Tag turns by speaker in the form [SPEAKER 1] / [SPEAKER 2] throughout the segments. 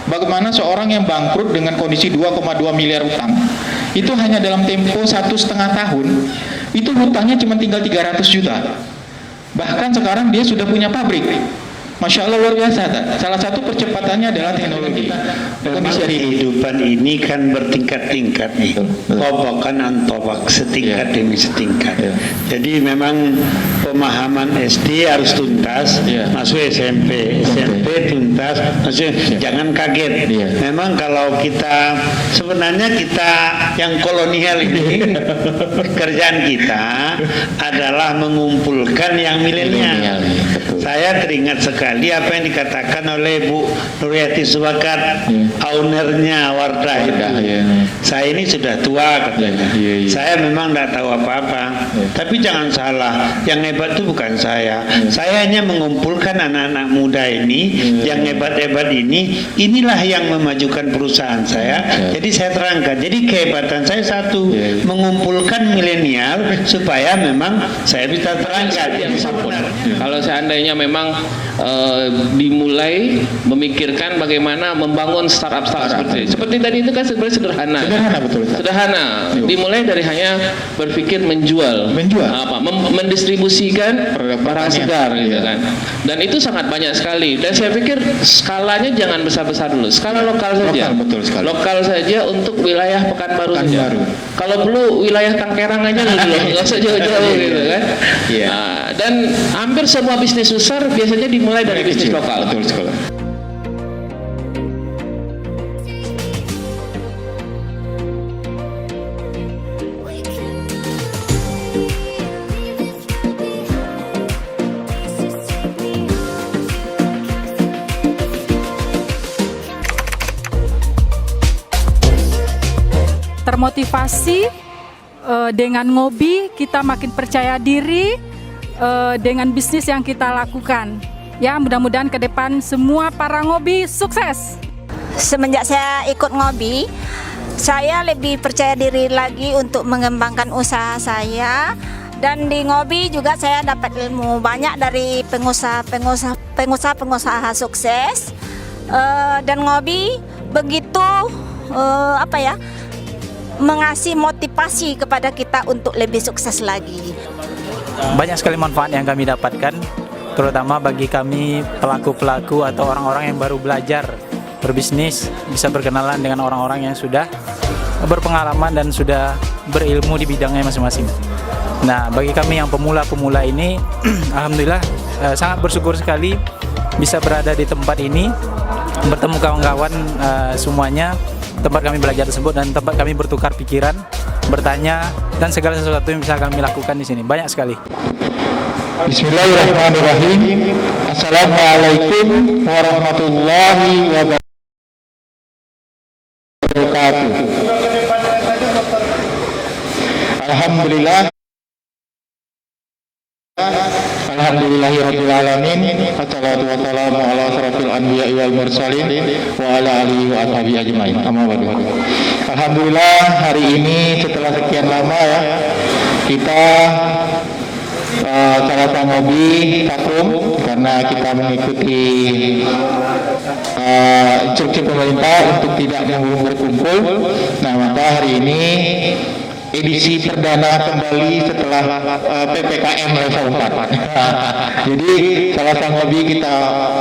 [SPEAKER 1] bagaimana seorang yang bangkrut dengan kondisi 2,2 miliar utang, itu hanya dalam tempo 1,5 tahun, itu hutangnya cuma tinggal 300 juta. Bahkan sekarang dia sudah punya pabrik. Masya Allah, luar biasa. Salah satu percepatannya adalah teknologi.
[SPEAKER 2] Memang kehidupan ini kan bertingkat-tingkat nih. Tobakan antobak, setingkat demi setingkat. Jadi memang pemahaman SD harus tuntas, masuk SMP tuntas, masuk jangan kaget. Memang kalau kita sebenarnya kita yang kolonial ini kerjaan kita adalah mengumpulkan yang milenial. Saya teringat sekali apa yang dikatakan oleh Bu Nuriyati Subakat, ownernya Wardah itu. Saya ini sudah tua katanya. Saya memang tidak tahu apa-apa. Tapi jangan salah, yang hebat itu bukan saya. Saya hanya mengumpulkan anak-anak muda ini, yang hebat-hebat ini. Inilah yang memajukan perusahaan saya. Jadi saya terangkan. Jadi kehebatan saya satu, mengumpulkan milenial supaya memang saya bisa terangkat.
[SPEAKER 3] Kalau seandainya memang dimulai memikirkan bagaimana membangun startup seperti tadi itu kan sebenarnya sederhana. Sederhana. Dimulai dari hanya berpikir menjual. Mendistribusikan barang segar gitu kan. Dan itu sangat banyak sekali. Dan saya pikir skalanya jangan besar-besar dulu. Skala lokal saja. Lokal saja untuk wilayah Pekanbaru saja. Kalau perlu wilayah Tangkerang aja dulu, nggak usah jauh-jauh gitu kan. Dan hampir semua bisnis besar biasanya dimulai dari bisnis lokal.
[SPEAKER 1] Betul sekali.
[SPEAKER 4] Termotivasi dengan ngobi, kita makin percaya diri dengan bisnis yang kita lakukan. Ya, mudah-mudahan ke depan semua para ngobi sukses.
[SPEAKER 5] Semenjak saya ikut ngobi, saya lebih percaya diri lagi untuk mengembangkan usaha saya. Dan di ngobi juga saya dapat ilmu banyak dari pengusaha sukses. Dan ngobi begitu mengasih motivasi kepada kita untuk lebih sukses lagi.
[SPEAKER 6] Banyak sekali manfaat yang kami dapatkan, terutama bagi kami pelaku-pelaku atau orang-orang yang baru belajar berbisnis, bisa berkenalan dengan orang-orang yang sudah berpengalaman dan sudah berilmu di bidangnya masing-masing. Nah, bagi kami yang pemula-pemula ini, alhamdulillah sangat bersyukur sekali bisa berada di tempat ini, bertemu kawan-kawan semuanya, tempat kami belajar tersebut dan tempat kami bertukar pikiran, bertanya, dan segala sesuatu yang bisa kami lakukan di sini. Banyak sekali.
[SPEAKER 1] Bismillahirrahmanirrahim. Assalamualaikum warahmatullahi wabarakatuh. Alhamdulillah. Alhamdulillahirabbil alamin. Wassalatu wassalamu ala asrofil anbiya'i wal mursalin wa ala alihi wa ashabihi ajmain. Amma ba'du. Alhamdulillah, hari ini setelah sekian lama ya kita Salasa Ngobi vakum karena kita mengikuti instruksi pemerintah untuk tidak berkumpul. Nah, maka hari ini edisi perdana kembali setelah PPKM level 4. Jadi Salasa Ngobi kita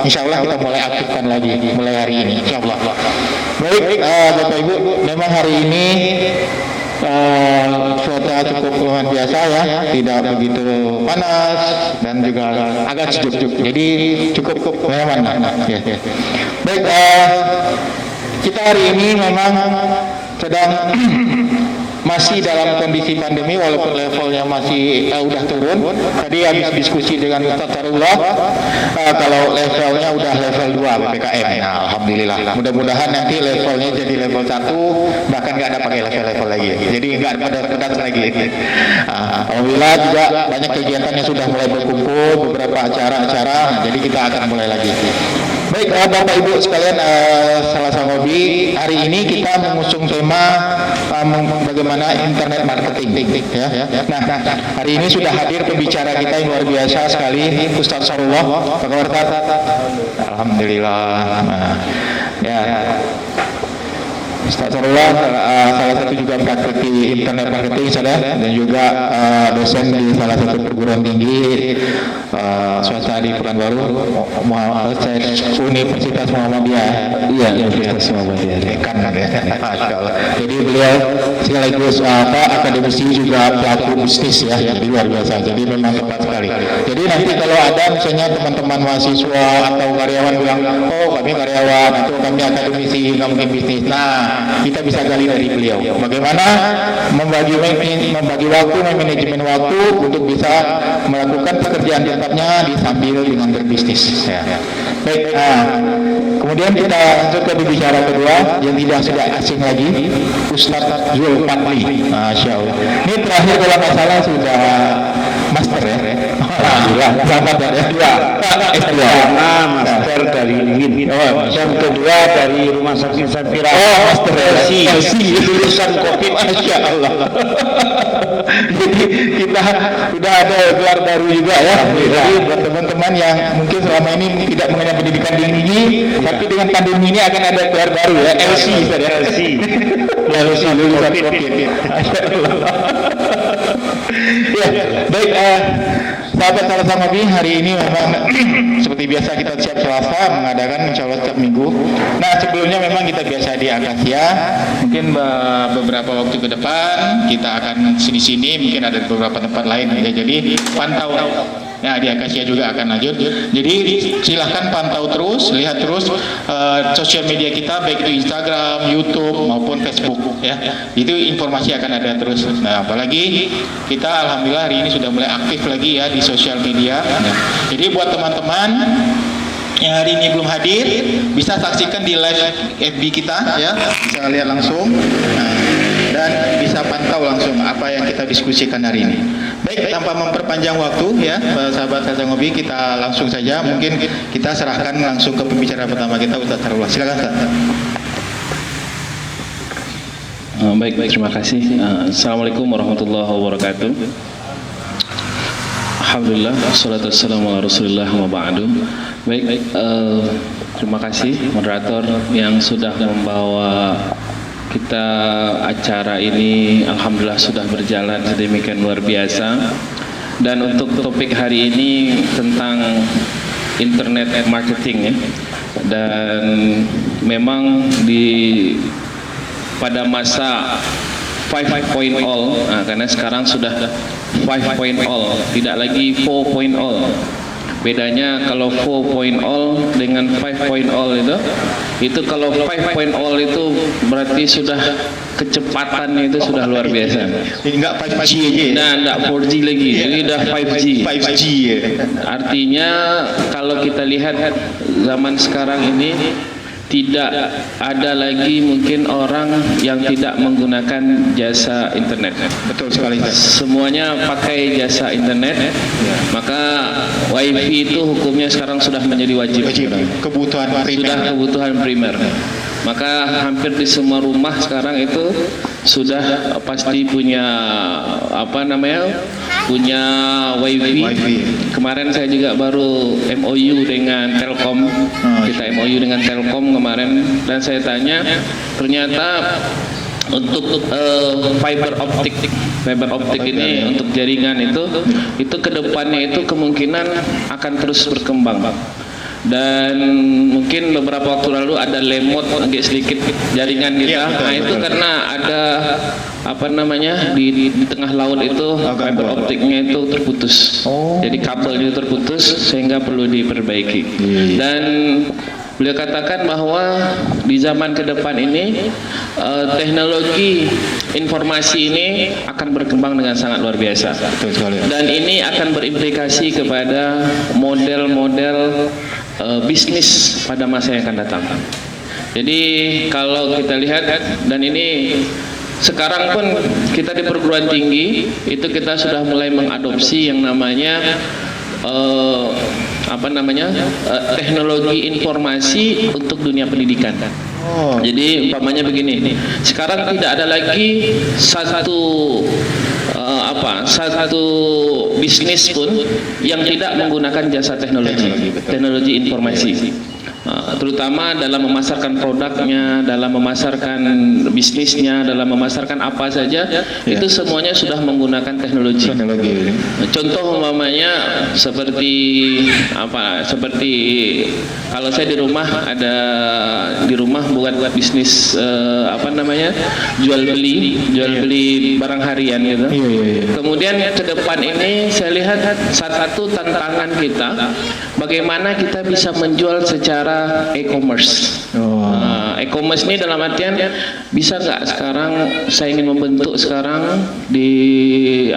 [SPEAKER 1] insya Allah kita mulai aktifkan lagi mulai hari ini insya Allah. Baik, Bapak Ibu, memang hari ini cuaca cukup luar biasa ya, tidak begitu panas dan juga agak sejuk, jadi cukup nyaman. Baik, kita hari ini memang sedang masih dalam kondisi pandemi walaupun levelnya masih udah turun. Tadi habis diskusi dengan Ustaz Sarullah, kalau levelnya udah level 2 PPKM. Nah, alhamdulillah. Mudah-mudahan nanti levelnya jadi level 1, bahkan nggak ada pakai level-level lagi. Jadi nggak ada pedas lagi. Alhamdulillah juga banyak kegiatan yang sudah mulai berkumpul, beberapa acara-acara. Jadi kita akan mulai lagi. Baik, Bapak Ibu sekalian, Salasa Ngobi, hari ini kita mengusung tema bagaimana internet marketing ya. Nah, hari ini sudah hadir pembicara kita yang luar biasa sekali, Ustaz Sarullah. Alhamdulillah. Ya. Ustaz Sarullah salah satu juga praktisi internet marketing saya, dan juga dosen di salah satu perguruan tinggi swasta di Pekanbaru, Universitas Muhammadiyah. Iya, Universitas Muhammadiyah. Dekan ya. Masya Allah. Jadi beliau sekaligus akademisi juga pelaku bisnis ya, jadi luar biasa. Jadi memang tepat sekali. Jadi nanti kalau ada misalnya teman-teman mahasiswa atau karyawan bilang, oh kami karyawan atau kami akademisi, nggak mungkin bisnis. Nah, kita bisa gali dari beliau bagaimana membagi waktu, manajemen waktu untuk bisa melakukan pekerjaan tetapnya di sambil dengan berbisnis ya. Baik, kemudian kita lanjut ke bicara kedua yang tidak asing lagi, Ustadz Zulfadli. Masya Allah, ini terakhir kalau nggak salah sudah master ya. Alhamdulillah, selamat ya. S2.
[SPEAKER 2] Master dari UIN. Yang kedua dari Rumah Sakit Safira.
[SPEAKER 1] Master LC.
[SPEAKER 2] Lulusan COVID.
[SPEAKER 1] Masya Allah. Jadi kita sudah ada gelar baru juga ya. Jadi buat teman-teman yang mungkin selama ini tidak mengenyam pendidikan tinggi, tapi dengan pandemi ini akan ada gelar baru ya, LC. LC. Lulusan COVID. Masya Allah. Ya, baik, sahabat Salasa Ngopi, hari ini memang seperti biasa kita siap Selasa mengadakan insya Allah setiap minggu. Nah, sebelumnya memang kita biasa di Akasia, mungkin beberapa waktu ke depan kita akan sini-sini, mungkin ada beberapa tempat lain ya. Jadi pantau. Nah, di Akasia juga akan lanjut. Jadi silahkan pantau terus, lihat terus sosial media kita, baik itu Instagram, YouTube maupun Facebook ya. Itu informasi akan ada terus. Nah, apalagi kita alhamdulillah hari ini sudah mulai aktif lagi ya di sosial media. Nah, jadi buat teman-teman yang hari ini belum hadir, bisa saksikan di live FB kita ya, bisa lihat langsung. Nah, dan bisa pantau langsung apa yang kita diskusikan hari ini. Baik, tanpa memperpanjang waktu ya, sahabat Salasa Ngopi, kita langsung saja. Mungkin kita serahkan langsung ke pembicara pertama kita, Ustaz Sarullah. Silakan, Ustaz.
[SPEAKER 3] Baik, terima kasih. Assalamualaikum warahmatullahi wabarakatuh. Alhamdulillah, wassalatu wassalamu ala Rasulillah wa ba'du. Baik, terima kasih moderator yang sudah membawa kita acara ini. Alhamdulillah sudah berjalan sedemikian luar biasa. Dan untuk topik hari ini tentang internet marketing ya. Dan memang pada masa 5.0, karena sekarang sudah 5.0, tidak lagi 4.0. Bedanya kalau 4.0 dengan 5.0 itu kalau 5.0 itu berarti sudah kecepatannya itu sudah luar biasa.
[SPEAKER 1] Ini enggak 5G aja.
[SPEAKER 3] Nah, enggak 4G lagi, ini udah 5G.
[SPEAKER 1] 5G ya.
[SPEAKER 3] Artinya kalau kita lihat zaman sekarang ini tidak ada lagi mungkin orang yang tidak menggunakan jasa internet.
[SPEAKER 1] Betul sekali.
[SPEAKER 3] Semuanya pakai jasa internet. Maka WiFi itu hukumnya sekarang sudah menjadi wajib.
[SPEAKER 1] Kebutuhan primer.
[SPEAKER 3] Sudah kebutuhan primer. Maka hampir di semua rumah sekarang itu sudah pasti punya punya WiFi. Kemarin saya juga baru MOU dengan Telkom. Kita MOU dengan Telkom kemarin, dan saya tanya, ternyata untuk fiber optik ini untuk jaringan itu kedepannya itu kemungkinan akan terus berkembang. Dan mungkin beberapa waktu lalu ada lemot agak sedikit jaringan kita. Nah, itu karena ada di tengah laut itu fiber optiknya itu terputus. Jadi kabelnya terputus sehingga perlu diperbaiki. Dan beliau katakan bahwa di zaman ke depan ini teknologi informasi ini akan berkembang dengan sangat luar biasa. Dan ini akan berimplikasi kepada model-model bisnis pada masa yang akan datang. Jadi kalau kita lihat, dan ini sekarang pun kita di perguruan tinggi itu kita sudah mulai mengadopsi yang namanya teknologi informasi untuk dunia pendidikan. Jadi umpamanya begini, sekarang tidak ada lagi satu bisnis pun yang tidak menggunakan jasa teknologi informasi. terutama dalam memasarkan produknya, dalam memasarkan bisnisnya, dalam memasarkan apa saja, itu semuanya sudah menggunakan teknologi. Contoh umpamanya seperti apa? Seperti kalau saya di rumah buat bisnis jual beli barang harian gitu. Kemudian ke depan ini saya lihat salah satu tantangan kita, bagaimana kita bisa menjual secara e-commerce. E-commerce ini dalam artian bisa nggak sekarang saya ingin membentuk sekarang di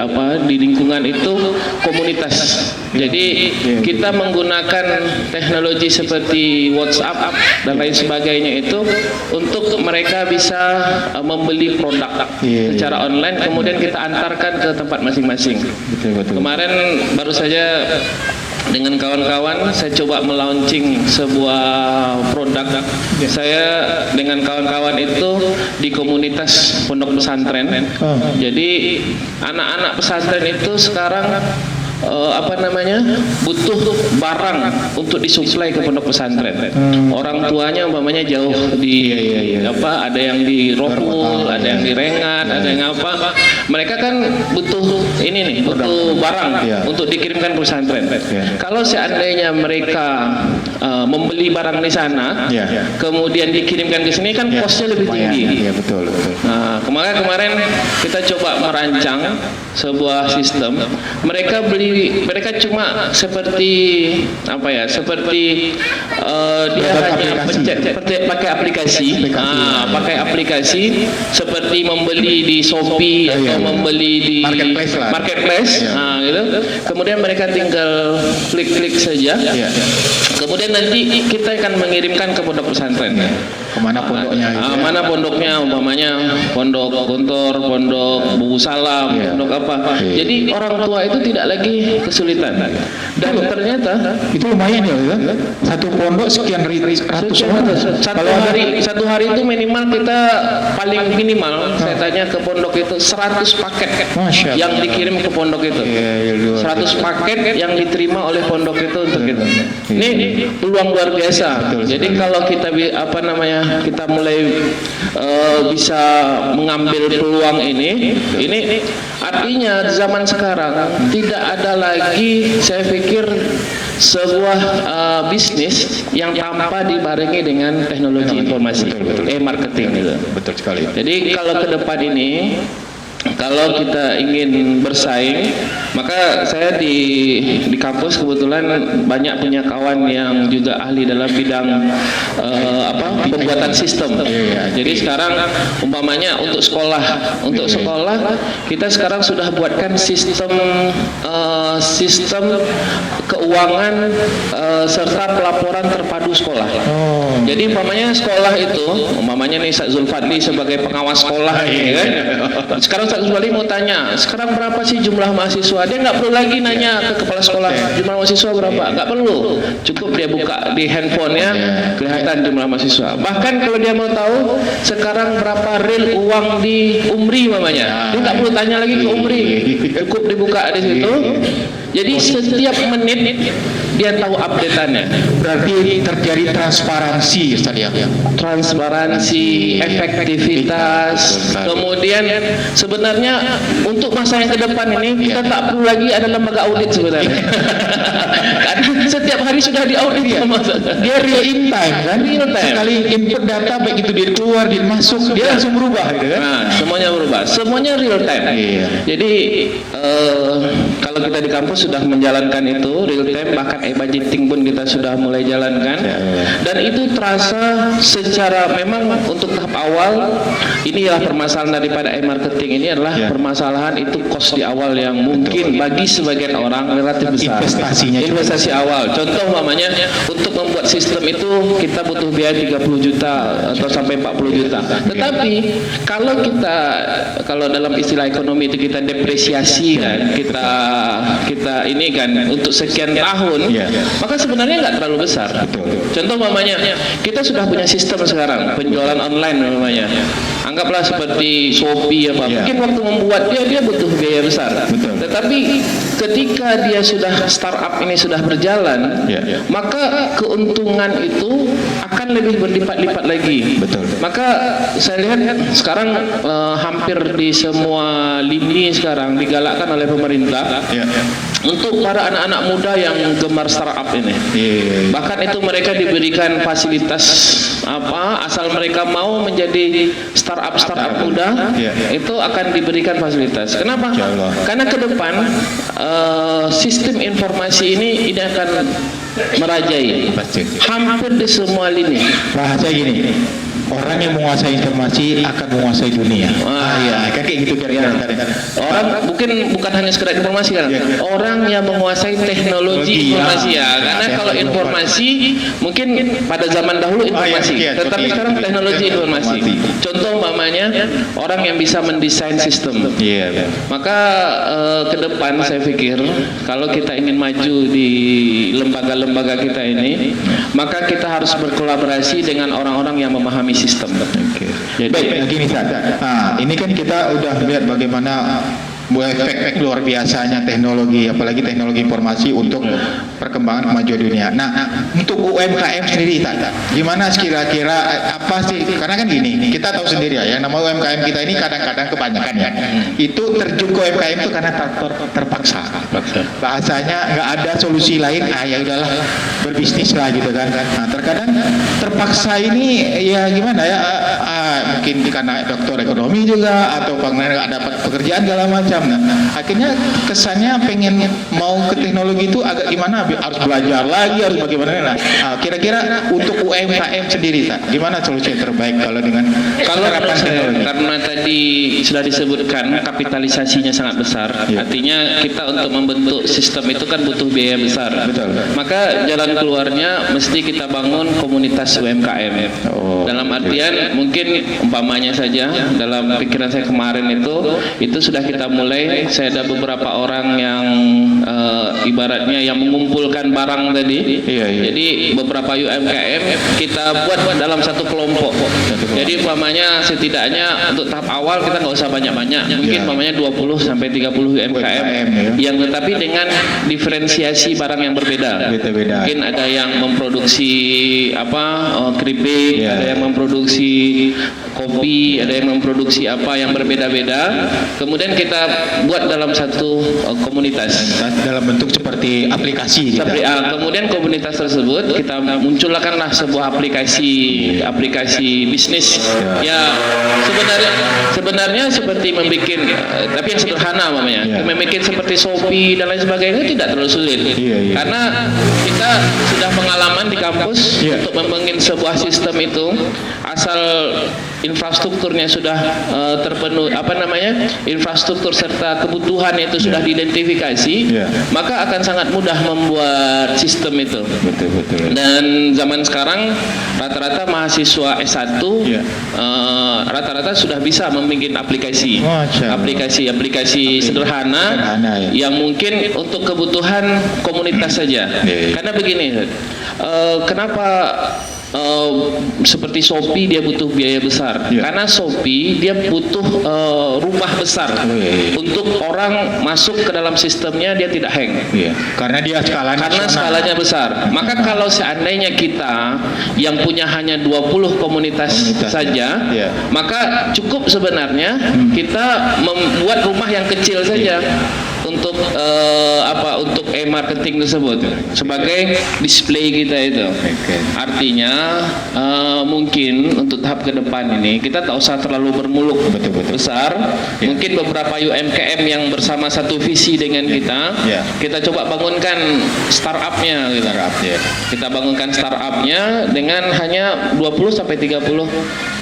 [SPEAKER 3] lingkungan itu komunitas. Jadi kita menggunakan teknologi seperti WhatsApp dan lain sebagainya itu untuk mereka bisa membeli produk secara online, kemudian kita antarkan ke tempat masing-masing. Kemarin baru saja dengan kawan-kawan saya coba melaunching sebuah produk. Saya dengan kawan-kawan itu di komunitas pondok pesantren. Jadi anak-anak pesantren itu sekarang butuh barang untuk disuplai ke pondok pesantren. Orang tuanya umpamanya jauh ada yang di Rohul, ada yang di Rengat, ada yang mereka kan butuh butuh barang untuk dikirimkan ke pesantren. Kalau seandainya mereka membeli barang di sana, kemudian dikirimkan ke sini kan kosnya lebih tinggi. Nah, kemarin kita coba merancang sebuah sistem. Mereka cuma seperti dia hanya pencet pakai aplikasi, seperti membeli di Shopee atau membeli di marketplace, gitu. Kemudian mereka tinggal klik saja. Kemudian nanti kita akan mengirimkan ke pondok pesantren.
[SPEAKER 1] Kemana pondoknya?
[SPEAKER 3] Mana pondoknya, umpamanya pondok Gontor, pondok Buku Salam, pondok apa. Jadi orang tua itu tidak lagi kesulitan. Dan ternyata
[SPEAKER 1] itu lumayan ya, satu pondok sekian ratus orang.
[SPEAKER 3] Satu hari itu minimal kita paling minimal saya tanya ke pondok itu 100 paket yang dikirim ke pondok itu. 100 paket yang diterima oleh pondok itu untuk itu. Ini peluang luar biasa. Jadi kalau kita kita mulai bisa mengambil peluang ini artinya zaman sekarang tidak ada lagi saya pikir sebuah bisnis yang tanpa dibarengi dengan teknologi informasi, marketing gitu.
[SPEAKER 1] Betul sekali.
[SPEAKER 3] Jadi kalau ke depan ini kalau kita ingin bersaing, maka saya di kampus kebetulan banyak punya kawan yang juga ahli dalam bidang pembuatan sistem. Jadi sekarang umpamanya untuk sekolah kita sekarang sudah buatkan sistem keuangan serta pelaporan terpadu sekolah. Jadi umpamanya sekolah itu, umpamanya nih Ustaz Zulfadli sebagai pengawas sekolah ini kan. Sekarang Ustaz Zulfadli mau tanya, sekarang berapa sih jumlah mahasiswa? Dia nggak perlu lagi nanya ke kepala sekolah jumlah mahasiswa berapa, nggak perlu. Cukup dia buka di handphonenya kelihatan jumlah mahasiswa. Bahkan kalau dia mau tahu sekarang berapa real uang di Umri mamanya, dia nggak perlu tanya lagi ke Umri, cukup dibuka di situ. Jadi setiap menit dia tahu update-annya.
[SPEAKER 1] Berarti terjadi transparansi, Ustaz ya.
[SPEAKER 3] Transparansi, efektivitas. Kemudian sebenarnya untuk masa yang ke depan ini kita tak perlu lagi ada lembaga audit sebenarnya. Karena setiap hari sudah diaudit sama
[SPEAKER 1] dia real in time kan?
[SPEAKER 3] Real time.
[SPEAKER 1] Sekali input data baik itu dia keluar, dia masuk, dia langsung berubah gitu kan?
[SPEAKER 3] Nah, semuanya berubah. Semuanya real time. Jadi kalau kita di kampus sudah menjalankan itu real time, bahkan e-budgeting pun kita sudah mulai jalankan. Dan itu terasa secara memang untuk tahap awal inilah permasalahan daripada e-marketing ini adalah permasalahan itu cost di awal yang mungkin bagi sebagian orang relatif besar. Investasi awal. Contoh umpamanya untuk membuat sistem itu kita butuh biaya 30 juta atau sampai 40 juta. Tetapi kalau dalam istilah ekonomi itu kita depresiasi kan, kita ini kan untuk sekian tahun, maka sebenarnya nggak terlalu besar. Contoh umpamanya kita sudah punya sistem sekarang penjualan online umpamanya. Anggaplah seperti Shopee apa.
[SPEAKER 1] Ya.
[SPEAKER 3] Mungkin waktu membuat dia butuh biaya besar.
[SPEAKER 1] Betul.
[SPEAKER 3] Tetapi ketika dia sudah startup ini sudah berjalan,
[SPEAKER 1] Ya.
[SPEAKER 3] maka keuntungan itu akan lebih berlipat-lipat lagi.
[SPEAKER 1] Betul.
[SPEAKER 3] Maka saya lihat sekarang hampir di semua lini sekarang digalakkan oleh pemerintah
[SPEAKER 1] Ya.
[SPEAKER 3] untuk para anak-anak muda yang gemar startup ini.
[SPEAKER 1] Iya.
[SPEAKER 3] Bahkan itu mereka diberikan fasilitas asal mereka mau menjadi startup muda,
[SPEAKER 1] Ya.
[SPEAKER 3] itu akan diberikan fasilitas. Kenapa?
[SPEAKER 1] Insya Allah.
[SPEAKER 3] Karena ke depan sistem informasi ini akan merajai
[SPEAKER 1] Pasti.
[SPEAKER 3] hampir di semua lini.
[SPEAKER 1] Bahasa gini, orang yang menguasai informasi akan menguasai dunia. Iya, kan kayak gitu kira-kira.
[SPEAKER 3] Orang bukan hanya sekedar informasi kan, orang yang menguasai teknologi informasi ya. Karena kalau informasi mungkin pada zaman dahulu informasi,
[SPEAKER 1] iya,
[SPEAKER 3] tetapi
[SPEAKER 1] seperti
[SPEAKER 3] sekarang
[SPEAKER 1] itu.
[SPEAKER 3] teknologi informasi. Contoh umpamanya orang yang bisa mendesain sistem.
[SPEAKER 1] Iya.
[SPEAKER 3] Maka ke depan saya pikir kalau kita ingin maju di lembaga-lembaga kita ini, maka kita harus berkolaborasi dengan orang-orang yang memahami sistem.
[SPEAKER 1] Oke.
[SPEAKER 3] Jadi-
[SPEAKER 1] Baik, gini Ustaz. Nah, ini kan kita udah lihat bagaimana efek luar biasanya teknologi, apalagi teknologi informasi untuk perkembangan kemajuan dunia. Nah, untuk UMKM sendiri, gimana kira-kira apa sih? Karena kan gini, kita tahu sendiri ya, yang nama UMKM kita ini kadang-kadang kebanyakan ya, itu terjun ke UMKM itu karena terpaksa. Bahasanya nggak ada solusi lain, ya udahlah berbisnis lah gitu kan. Nah, terkadang terpaksa ini ya gimana ya? Mungkin karena doktor ekonomi juga atau karena nggak dapat pekerjaan segala macam. Nah, akhirnya kesannya pengen mau ke teknologi itu agak gimana? Harus belajar lagi, harus bagaimana? Nah, kira-kira untuk UMKM sendiri, gimana solusi yang terbaik kalau dengan
[SPEAKER 3] Kalau
[SPEAKER 1] penerapan
[SPEAKER 3] menurut saya,
[SPEAKER 1] teknologi?
[SPEAKER 3] karena tadi sudah disebutkan kapitalisasinya sangat besar, artinya kita untuk membentuk sistem itu kan butuh biaya besar.
[SPEAKER 1] Betul.
[SPEAKER 3] Maka jalan keluarnya mesti kita bangun komunitas UMKM.
[SPEAKER 1] Oh,
[SPEAKER 3] Dalam artian mungkin umpamanya saja dalam pikiran saya kemarin itu sudah kita mulai. Saya ada beberapa orang yang ibaratnya yang mengumpulkan barang tadi.
[SPEAKER 1] Iya.
[SPEAKER 3] Jadi beberapa UMKM kita buat dalam satu kelompok. Jadi umpamanya setidaknya untuk tahap awal kita nggak usah banyak-banyak, mungkin
[SPEAKER 1] Ya.
[SPEAKER 3] umpamanya 20 sampai 30 UMKM
[SPEAKER 1] ya.
[SPEAKER 3] yang tetapi dengan diferensiasi barang yang berbeda.
[SPEAKER 1] Beda-beda.
[SPEAKER 3] Mungkin ada yang memproduksi keripik,
[SPEAKER 1] Ya.
[SPEAKER 3] ada yang memproduksi kopi, ada yang memproduksi apa yang berbeda-beda. Kemudian kita buat dalam satu komunitas.
[SPEAKER 1] Dalam bentuk seperti aplikasi gitu.
[SPEAKER 3] Kemudian komunitas tersebut kita munculkanlah sebuah aplikasi bisnis. Ya sebenarnya seperti membuat tapi yang sederhana namanya.
[SPEAKER 1] Ya.
[SPEAKER 3] Membuat seperti Shopee dan lain sebagainya itu tidak terlalu sulit.
[SPEAKER 1] Iya.
[SPEAKER 3] Karena kita sudah pengalaman di kampus
[SPEAKER 1] Iya.
[SPEAKER 3] untuk membangun sebuah sistem itu asal infrastrukturnya sudah terpenuhi infrastruktur serta kebutuhan itu sudah diidentifikasi,
[SPEAKER 1] Iya.
[SPEAKER 3] maka akan sangat mudah membuat sistem itu.
[SPEAKER 1] Betul.
[SPEAKER 3] Dan zaman sekarang rata-rata mahasiswa S1
[SPEAKER 1] Iya.
[SPEAKER 3] rata-rata sudah bisa membuat aplikasi.
[SPEAKER 1] Masya Allah.
[SPEAKER 3] Aplikasi sederhana
[SPEAKER 1] ya.
[SPEAKER 3] yang mungkin untuk kebutuhan komunitas saja.
[SPEAKER 1] Iya.
[SPEAKER 3] Karena begini, kenapa seperti Shopee dia butuh biaya besar?
[SPEAKER 1] Ya.
[SPEAKER 3] Karena Shopee dia butuh rumah besar untuk orang masuk ke dalam sistemnya, dia tidak hang.
[SPEAKER 1] Iya. Karena dia
[SPEAKER 3] Karena skalanya besar. Maka kalau seandainya kita yang punya hanya 20 komunitas saja,
[SPEAKER 1] ya.
[SPEAKER 3] maka cukup sebenarnya kita membuat rumah yang kecil saja untuk untuk e-marketing tersebut sebagai display kita itu.
[SPEAKER 1] Oke.
[SPEAKER 3] Artinya mungkin untuk tahap ke depan ini kita tak usah terlalu bermuluk
[SPEAKER 1] Betul.
[SPEAKER 3] besar.
[SPEAKER 1] Ya.
[SPEAKER 3] Mungkin beberapa UMKM yang bersama satu visi dengan kita,
[SPEAKER 1] Ya.
[SPEAKER 3] kita coba bangunkan startupnya. Gitu.
[SPEAKER 1] ya.
[SPEAKER 3] Kita bangunkan startupnya dengan hanya 20 sampai 30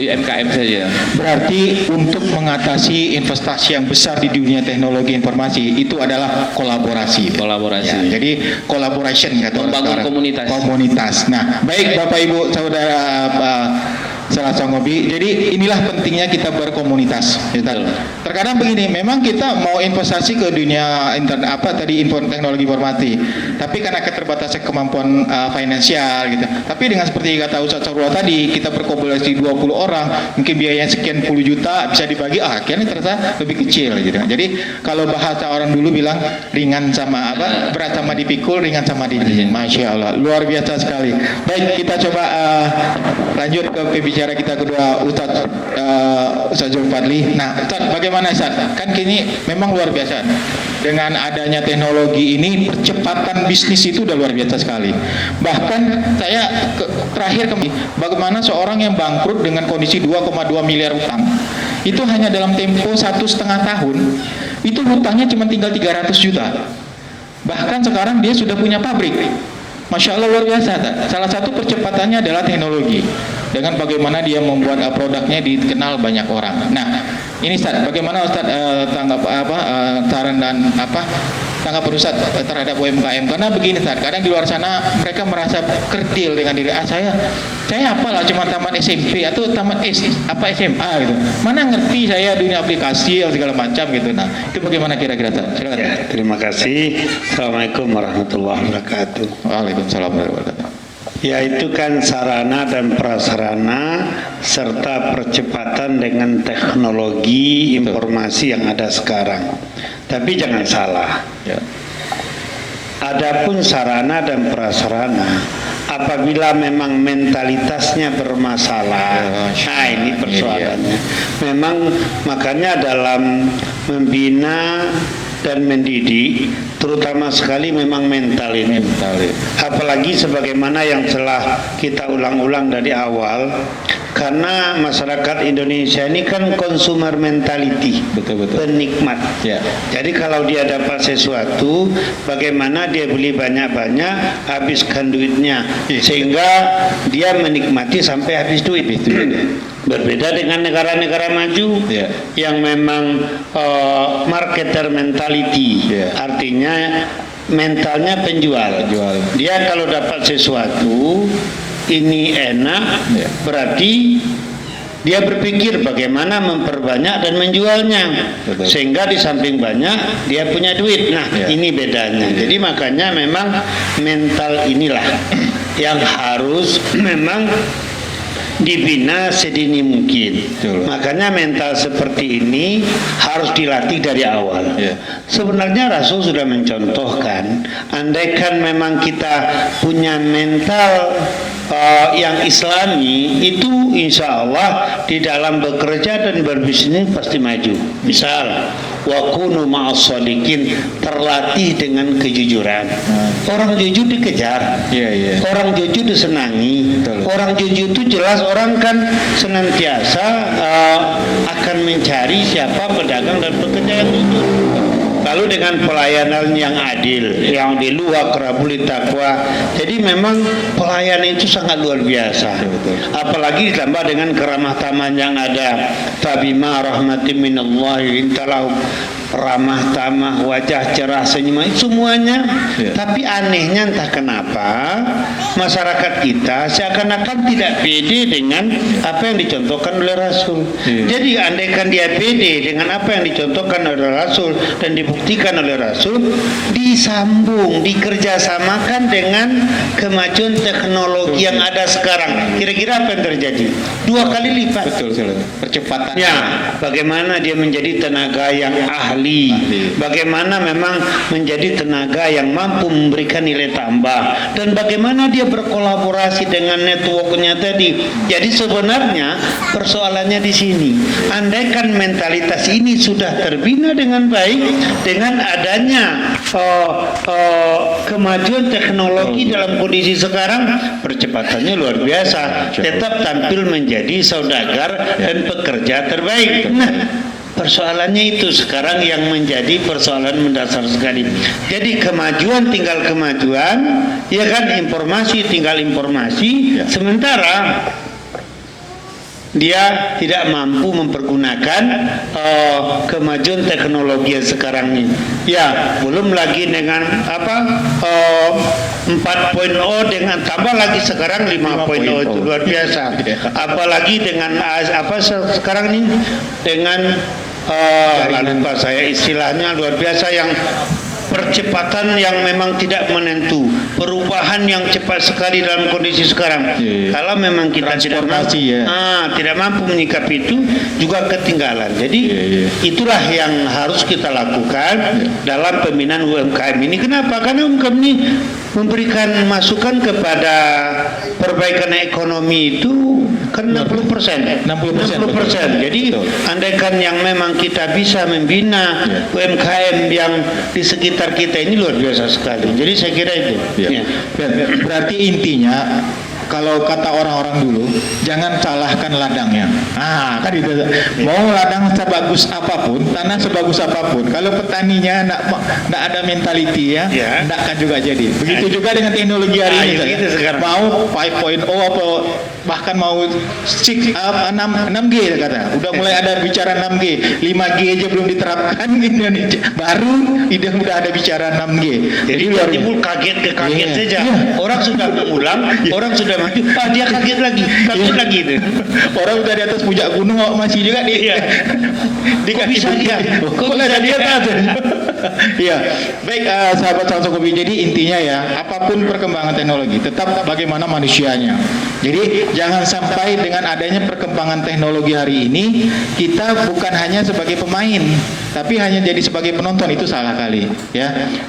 [SPEAKER 3] UMKM saja.
[SPEAKER 1] Berarti untuk mengatasi investasi yang besar di dunia teknologi informasi itu adalah kolaborasi.
[SPEAKER 3] Kolaborasi.
[SPEAKER 1] Ya, jadi collaboration kata orang
[SPEAKER 3] Membangun
[SPEAKER 1] sekarang.
[SPEAKER 3] komunitas.
[SPEAKER 1] Komunitas. Nah, baik Bapak Ibu Saudara Selasa Ngobi. Jadi inilah pentingnya kita berkomunitas. Ya, terkadang begini, memang kita mau investasi ke dunia internet teknologi informasi, tapi karena keterbatasan kemampuan finansial gitu. Tapi dengan seperti kata Ustaz Sarwa tadi, kita berkolaborasi 20 orang, mungkin biayanya sekian puluh juta bisa dibagi, akhirnya ternyata lebih kecil gitu. Jadi kalau bahasa orang dulu bilang ringan sama berat sama dipikul, ringan sama Masya Allah, luar biasa sekali. Baik, kita coba lanjut ke pembicara kita kedua, Ustaz Zulfadli. Nah, Ustaz, bagaimana Ustaz? Kan kini memang luar biasa. Dengan adanya teknologi ini, percepatan bisnis itu udah luar biasa sekali. Bahkan saya terakhir bagaimana seorang yang bangkrut dengan kondisi 2,2 miliar utang, itu hanya dalam tempo 1,5 tahun, itu hutangnya cuma tinggal 300 juta. Bahkan sekarang dia sudah punya pabrik. Masya Allah, luar biasa. Salah satu percepatannya adalah teknologi. Dengan bagaimana dia membuat produknya dikenal banyak orang. Nah, ini Ustaz, bagaimana Ustaz tanggap saran dan tanggapan Ustaz terhadap UMKM? Karena begini Ustaz, kadang di luar sana mereka merasa kerdil dengan diri, saya apalah cuma tamat SMP atau tamat SMA gitu. Mana ngerti saya dunia aplikasi atau segala macam gitu. Nah, itu bagaimana kira-kira Ustaz? Silakan.
[SPEAKER 2] Ya, terima kasih. Assalamualaikum warahmatullahi wabarakatuh.
[SPEAKER 1] Waalaikumsalam warahmatullahi wabarakatuh.
[SPEAKER 2] Yaitu kan sarana dan prasarana serta percepatan dengan teknologi informasi yang ada sekarang. Tapi jangan salah. Ya. Adapun sarana dan prasarana, apabila memang mentalitasnya bermasalah, nah ini persoalannya. Memang makanya dalam membina dan mendidik, terutama sekali memang mental ini. Apalagi sebagaimana yang telah kita ulang-ulang dari awal, karena masyarakat Indonesia ini kan consumer mentality, penikmat. Ya. Jadi kalau dia dapat sesuatu, bagaimana dia beli banyak-banyak, habiskan duitnya, sehingga dia menikmati sampai habis duit. Berbeda dengan negara-negara maju yang memang marketer mentality, artinya mentalnya penjual. Dia kalau dapat sesuatu ini enak, berarti dia berpikir bagaimana memperbanyak dan menjualnya. Sehingga di samping banyak dia punya duit. Nah, ini bedanya. Jadi makanya memang mental inilah yang harus memang dibina sedini mungkin. Makanya mental seperti ini harus dilatih dari awal. Sebenarnya Rasul sudah mencontohkan, andaikan memang kita punya mental yang Islami, itu insya Allah di dalam bekerja dan berbisnis pasti maju. Misal, wa kunu ma'as shadiqin, terlatih dengan kejujuran. Orang jujur dikejar, orang jujur disenangi. Orang jujur itu jelas orang kan senantiasa akan mencari siapa pedagang dan pekerja yang jujur. Lalu dengan pelayanan yang adil, yang di luar kerabuli takwa, jadi memang pelayanan itu sangat luar biasa. Apalagi ditambah dengan keramah tamahan yang ada. Tabima rahmatin minallahi intalahum, ramah tamah, wajah cerah, senyum, semuanya. Tapi anehnya entah kenapa masyarakat kita seakan-akan tidak pede dengan apa yang dicontohkan oleh Rasul. Jadi andaikan dia pede dengan apa yang dicontohkan oleh Rasul dan dibuktikan oleh Rasul, disambung, dikerjasamakan dengan kemajuan teknologi yang ada sekarang, kira-kira apa yang terjadi? 2 kali lipat. Betul. Percepatan. Ya, bagaimana dia menjadi tenaga yang ahli, bagaimana memang menjadi tenaga yang mampu memberikan nilai tambah, dan bagaimana dia berkolaborasi dengan networknya tadi. Jadi sebenarnya persoalannya di sini. Andaikan mentalitas ini sudah terbina dengan baik, dengan adanya kemajuan teknologi dalam kondisi sekarang, percepatannya luar biasa. Tetap tampil menjadi saudagar dan pekerja terbaik. Nah, persoalannya itu sekarang yang menjadi persoalan mendasar sekali. Jadi kemajuan tinggal kemajuan, ya kan, informasi tinggal informasi. Sementara dia tidak mampu mempergunakan kemajuan teknologi yang sekarang ini. Ya, belum lagi dengan 4.0 dengan tambah lagi sekarang 5.0 itu luar biasa. Apalagi dengan sekarang ini dengan lupa saya istilahnya luar biasa yang percepatan yang memang tidak menentu, perubahan yang cepat sekali dalam kondisi sekarang. Kalau memang kita tidak mampu menyikapi itu, juga ketinggalan. Jadi itulah yang harus kita lakukan dalam pembinaan UMKM ini. Kenapa? Karena UMKM ini memberikan masukan kepada perbaikan ekonomi itu kan 60%. Jadi andaikan yang memang kita bisa membina UMKM yang di sekitar kita ini luar biasa sekali. Jadi saya kira itu.
[SPEAKER 1] Berarti intinya kalau kata orang-orang dulu, jangan salahkan ladangnya. Kan itu. Mau ladang sebagus apapun, tanah sebagus apapun, kalau petaninya nggak ada mentality nggak akan juga jadi. Begitu juga dengan teknologi hari ini. Mau 5.0 apa bahkan mau 6G kata. Udah mulai ada bicara 6G, 5G aja belum diterapkan di Indonesia. Baru udah ada bicara 6G.
[SPEAKER 2] Jadi timbul kaget saja. Orang sudah mengulang, orang sudah maju, dia kaget lagi itu.
[SPEAKER 1] Orang udah di atas puncak gunung masih juga di kaki kok ada di atas. Iya. Baik, sahabat Salsa Kopi, jadi intinya apapun perkembangan teknologi, tetap bagaimana manusianya. Jadi jangan sampai dengan adanya perkembangan teknologi hari ini kita bukan hanya sebagai pemain, tapi hanya jadi sebagai penonton. Itu salah kali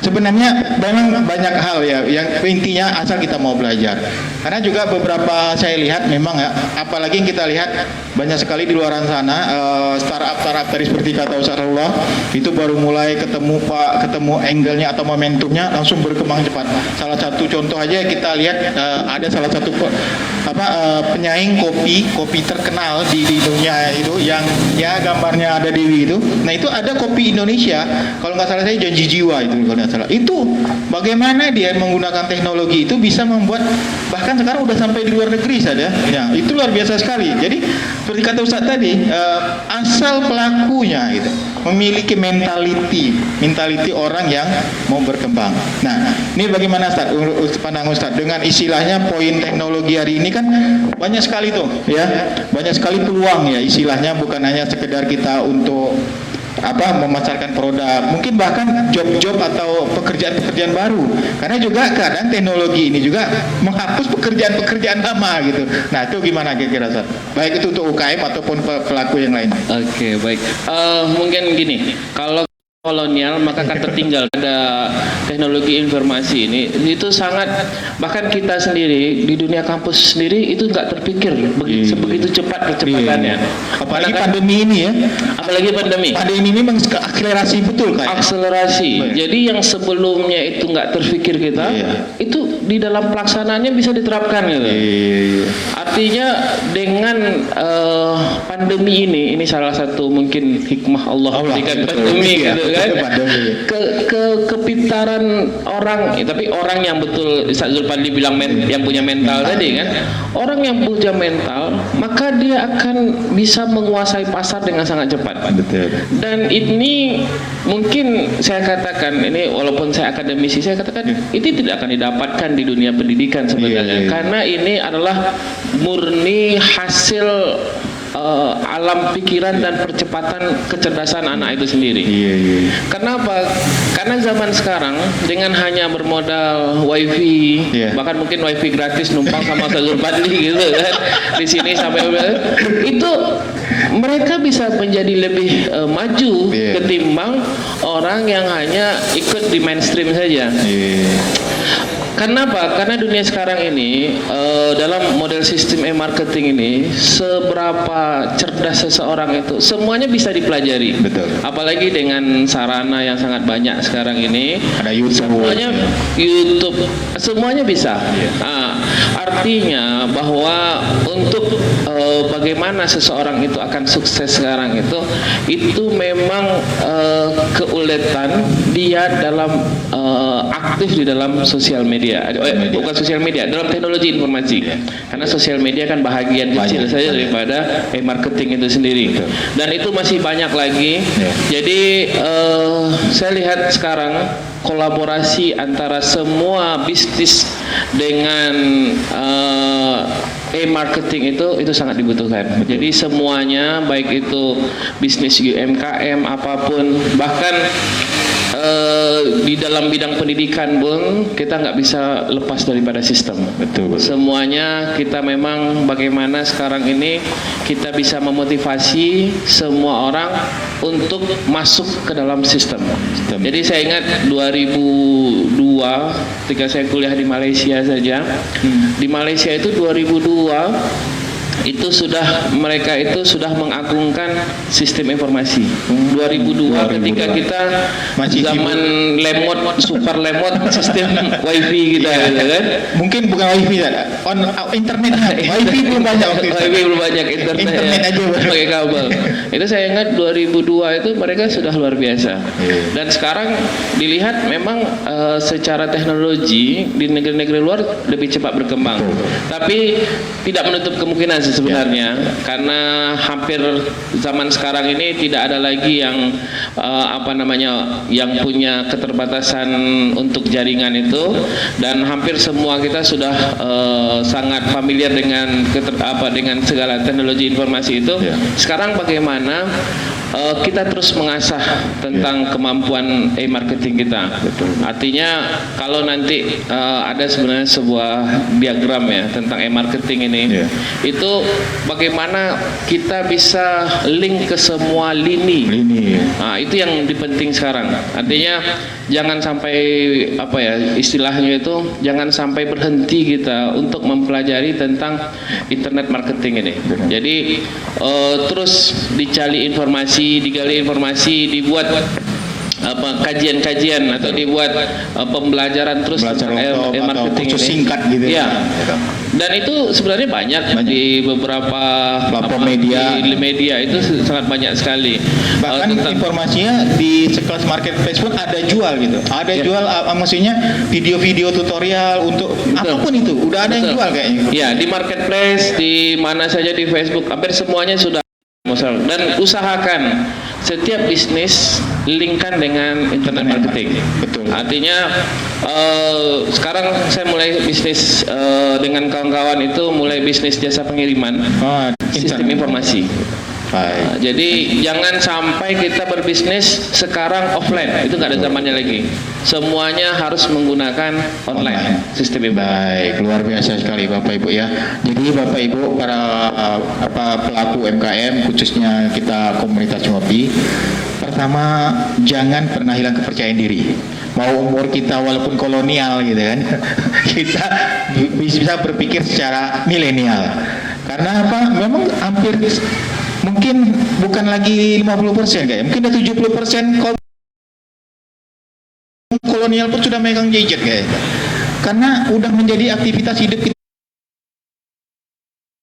[SPEAKER 1] Sebenarnya memang banyak hal yang intinya asal kita mau belajar. Karena juga beberapa saya lihat memang apalagi yang kita lihat banyak sekali di luar sana startup tadi seperti kata Ustaz Allah itu baru mulai ketemu angle-nya atau momentumnya langsung berkembang cepat. Salah satu contoh aja kita lihat ada salah satu penyaing kopi terkenal di dunia itu yang gambarnya ada Dewi itu. Nah itu ada kopi Indonesia kalau nggak salah saya Janji Jiwa itu kalau nggak salah. Itu bagaimana dia menggunakan teknologi itu bisa membuat bahkan sekarang udah sampai di luar negeri saja. Itu luar biasa sekali. Jadi seperti kata Ustaz tadi asal pelakunya itu memiliki mentality orang yang mau berkembang. Nah ini bagaimana Ustaz pandang Ustaz dengan istilahnya poin teknologi hari ini kan banyak sekali tuh banyak sekali peluang istilahnya bukan hanya sekedar kita untuk memasarkan produk, mungkin bahkan job-job atau pekerjaan-pekerjaan baru. Karena juga kadang teknologi ini juga menghapus pekerjaan-pekerjaan lama gitu. Nah itu gimana kira-kira Ustaz? Baik itu untuk UKM ataupun pelaku yang lain.
[SPEAKER 3] Oke, baik. Mungkin gini, kalau kolonial maka akan tertinggal ada teknologi informasi ini itu sangat, bahkan kita sendiri di dunia kampus sendiri itu nggak terpikir begitu cepat kecepatannya.
[SPEAKER 1] Apalagi pandemi ini
[SPEAKER 3] apalagi pandemi
[SPEAKER 1] ini mengakselerasi betul kan?
[SPEAKER 3] Akselerasi. Jadi yang sebelumnya itu nggak terpikir kita itu di dalam pelaksanaannya bisa diterapkan gitu. Artinya dengan pandemi ini salah satu mungkin hikmah Allah berikan pandemi gitu kan. Kepintaran orang, tapi orang yang betul Ustaz Zulfadli bilang yang punya mental tadi kan, orang yang punya mental maka dia akan bisa menguasai pasar dengan sangat cepat.
[SPEAKER 1] Betul.
[SPEAKER 3] Dan ini mungkin saya katakan ini walaupun saya akademisi saya katakan itu tidak akan didapatkan di dunia pendidikan sebenarnya karena ini adalah murni hasil alam pikiran dan percepatan kecerdasan anak itu sendiri. Kenapa? Karena zaman sekarang dengan hanya bermodal wifi, bahkan mungkin wifi gratis numpang sama Ustaz Zulfadli gitu kan, di sini sampai itu mereka bisa menjadi lebih maju ketimbang orang yang hanya ikut di mainstream saja. Kenapa? Karena dunia sekarang ini dalam model sistem e-marketing ini seberapa cerdas seseorang itu semuanya bisa dipelajari.
[SPEAKER 1] Betul.
[SPEAKER 3] Apalagi dengan sarana yang sangat banyak sekarang ini.
[SPEAKER 1] Ada YouTube.
[SPEAKER 3] Semuanya YouTube, semuanya bisa. artinya bahwa untuk bagaimana seseorang itu akan sukses sekarang itu memang keuletan dia dalam aktif di dalam sosial media. Bukan sosial media, dalam teknologi informasi. Karena sosial media kan bahagian kecil saja daripada marketing itu sendiri. Dan itu masih banyak lagi. Jadi saya lihat sekarang kolaborasi antara semua bisnis dengan marketing itu sangat dibutuhkan. Jadi semuanya, baik itu bisnis UMKM apapun, bahkan di dalam bidang pendidikan pun kita nggak bisa lepas daripada sistem.
[SPEAKER 1] Betul.
[SPEAKER 3] Semuanya kita memang bagaimana sekarang ini kita bisa memotivasi semua orang untuk masuk ke dalam sistem. Jadi saya ingat 2002 ketika saya kuliah di Malaysia saja. Di Malaysia itu 2002 itu mereka itu sudah mengagungkan sistem informasi. 2002 ketika kita zaman lemot, super lemot, sistem wifi kita, kan?
[SPEAKER 1] Mungkin bukan wifi internet. Wifi belum banyak waktu itu.
[SPEAKER 3] Wifi belum banyak, internet
[SPEAKER 1] aja
[SPEAKER 3] pakai kabel. Itu saya ingat 2002 itu mereka sudah luar biasa. Dan sekarang dilihat memang secara teknologi di negeri-negeri luar lebih cepat berkembang. Tapi tidak menutup kemungkinan sebenarnya, karena hampir zaman sekarang ini tidak ada lagi yang yang punya keterbatasan untuk jaringan itu, dan hampir semua kita sudah sangat familiar dengan dengan segala teknologi informasi itu. Sekarang bagaimana kita terus mengasah tentang kemampuan marketing kita. Artinya kalau nanti ada sebenarnya sebuah diagram ya tentang marketing ini, itu bagaimana kita bisa link ke semua lini. Nah, itu yang penting sekarang. Artinya jangan sampai istilahnya itu jangan sampai berhenti kita untuk mempelajari tentang internet marketing ini. Jadi terus digali informasi, dibuat kajian-kajian atau dibuat pembelajaran terus tentang marketing
[SPEAKER 1] atau
[SPEAKER 3] ini.
[SPEAKER 1] Singkat gitu ya.
[SPEAKER 3] Dan itu sebenarnya banyak di beberapa
[SPEAKER 1] platform media
[SPEAKER 3] itu sangat banyak sekali.
[SPEAKER 1] Bahkan informasinya di sekelas marketplace pun ada jual gitu. Ada jual maksudnya video-video tutorial untuk apapun itu. Udah ada yang jual kayaknya.
[SPEAKER 3] Ya, di marketplace, di mana saja, di Facebook, hampir semuanya sudah. Dan usahakan setiap bisnis linkkan dengan internet marketing.
[SPEAKER 1] Betul.
[SPEAKER 3] Artinya sekarang saya mulai bisnis dengan kawan-kawan itu mulai bisnis jasa pengiriman sistem informasi. Jadi jangan sampai kita berbisnis sekarang offline, itu nggak ada zamannya lagi. Semuanya harus menggunakan online sistem.
[SPEAKER 1] Baik, luar biasa sekali Bapak Ibu ya. Jadi Bapak Ibu para pelaku UMKM khususnya kita komunitas ngopi, pertama jangan pernah hilang kepercayaan diri. Mau umur kita walaupun kolonial gitu kan, kita bisa berpikir secara milenial. Karena apa? Memang hampir mungkin bukan lagi 50% kayak, mungkin ada 70% kolonial pun sudah megang gadget kayak. Karena udah menjadi aktivitas hidup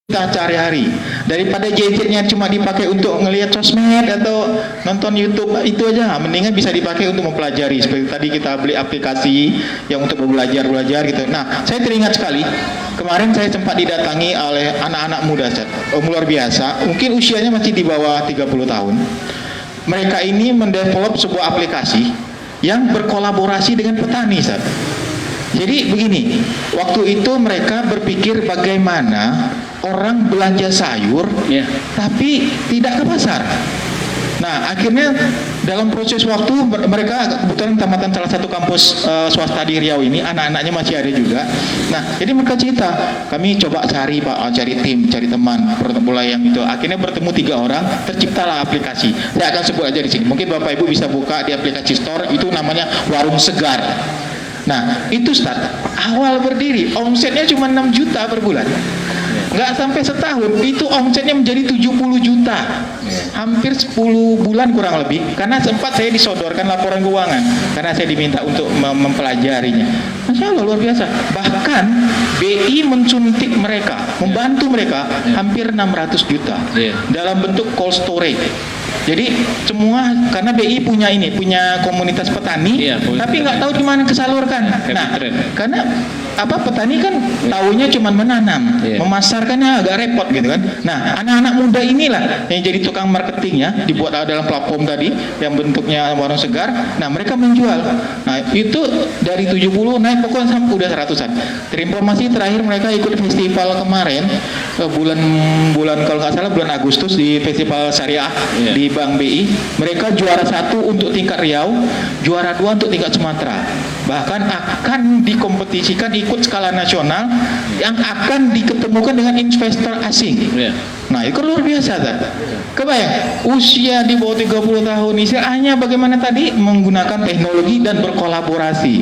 [SPEAKER 1] kita sehari-hari. Daripada gadgetnya cuma dipakai untuk ngelihat sosmed atau nonton YouTube, itu aja mendingan bisa dipakai untuk mempelajari. Seperti tadi kita beli aplikasi yang untuk belajar gitu. Nah, saya teringat sekali kemarin saya sempat didatangi oleh anak-anak muda luar biasa, mungkin usianya masih di bawah 30 tahun. Mereka ini mendevelop sebuah aplikasi yang berkolaborasi dengan petani, Ustaz. Jadi begini, waktu itu mereka berpikir bagaimana orang belanja sayur tapi tidak ke pasar. Nah, akhirnya dalam proses waktu mereka kebetulan tamatan salah satu kampus swasta di Riau ini, anak-anaknya masih ada juga. Nah, jadi mereka cerita, kami coba cari tim, cari teman, mulai yang itu. Akhirnya bertemu 3 orang, terciptalah aplikasi. Saya akan sebut aja di sini. Mungkin Bapak Ibu bisa buka di aplikasi store, itu namanya Warung Segar. Nah, itu start awal berdiri, omsetnya cuma 6 juta per bulan. nggak sampai setahun itu omsetnya menjadi 70 juta, hampir 10 bulan kurang lebih. Karena sempat saya disodorkan laporan keuangan karena saya diminta untuk mempelajarinya. Masya Allah, luar biasa. Bahkan BI mensuntik mereka, membantu mereka hampir 600 juta dalam bentuk cold storage. Jadi semua, karena BI punya komunitas petani, tapi nggak tahu di mana kesalurkan. Nah, karena petani kan tahunya cuma menanam, memasarkannya agak repot gitu kan. Nah, anak-anak muda inilah yang jadi tukang marketingnya, dibuat dalam platform tadi yang bentuknya warung segar. Nah, mereka menjual. Nah, itu dari 70 naik pokoknya sampai udah 100-an. Terinformasi terakhir mereka ikut festival kemarin bulan kalau nggak salah bulan Agustus di Festival Syariah di Bank BI. Mereka juara 1 untuk tingkat Riau, juara 2 untuk tingkat Sumatera. Bahkan akan dikompetisikan ikut skala nasional yang akan diketemukan dengan investor asing. Nah, itu luar biasa kan? Kebayang, usia di bawah 30 tahun istilahnya bagaimana tadi menggunakan teknologi dan berkolaborasi.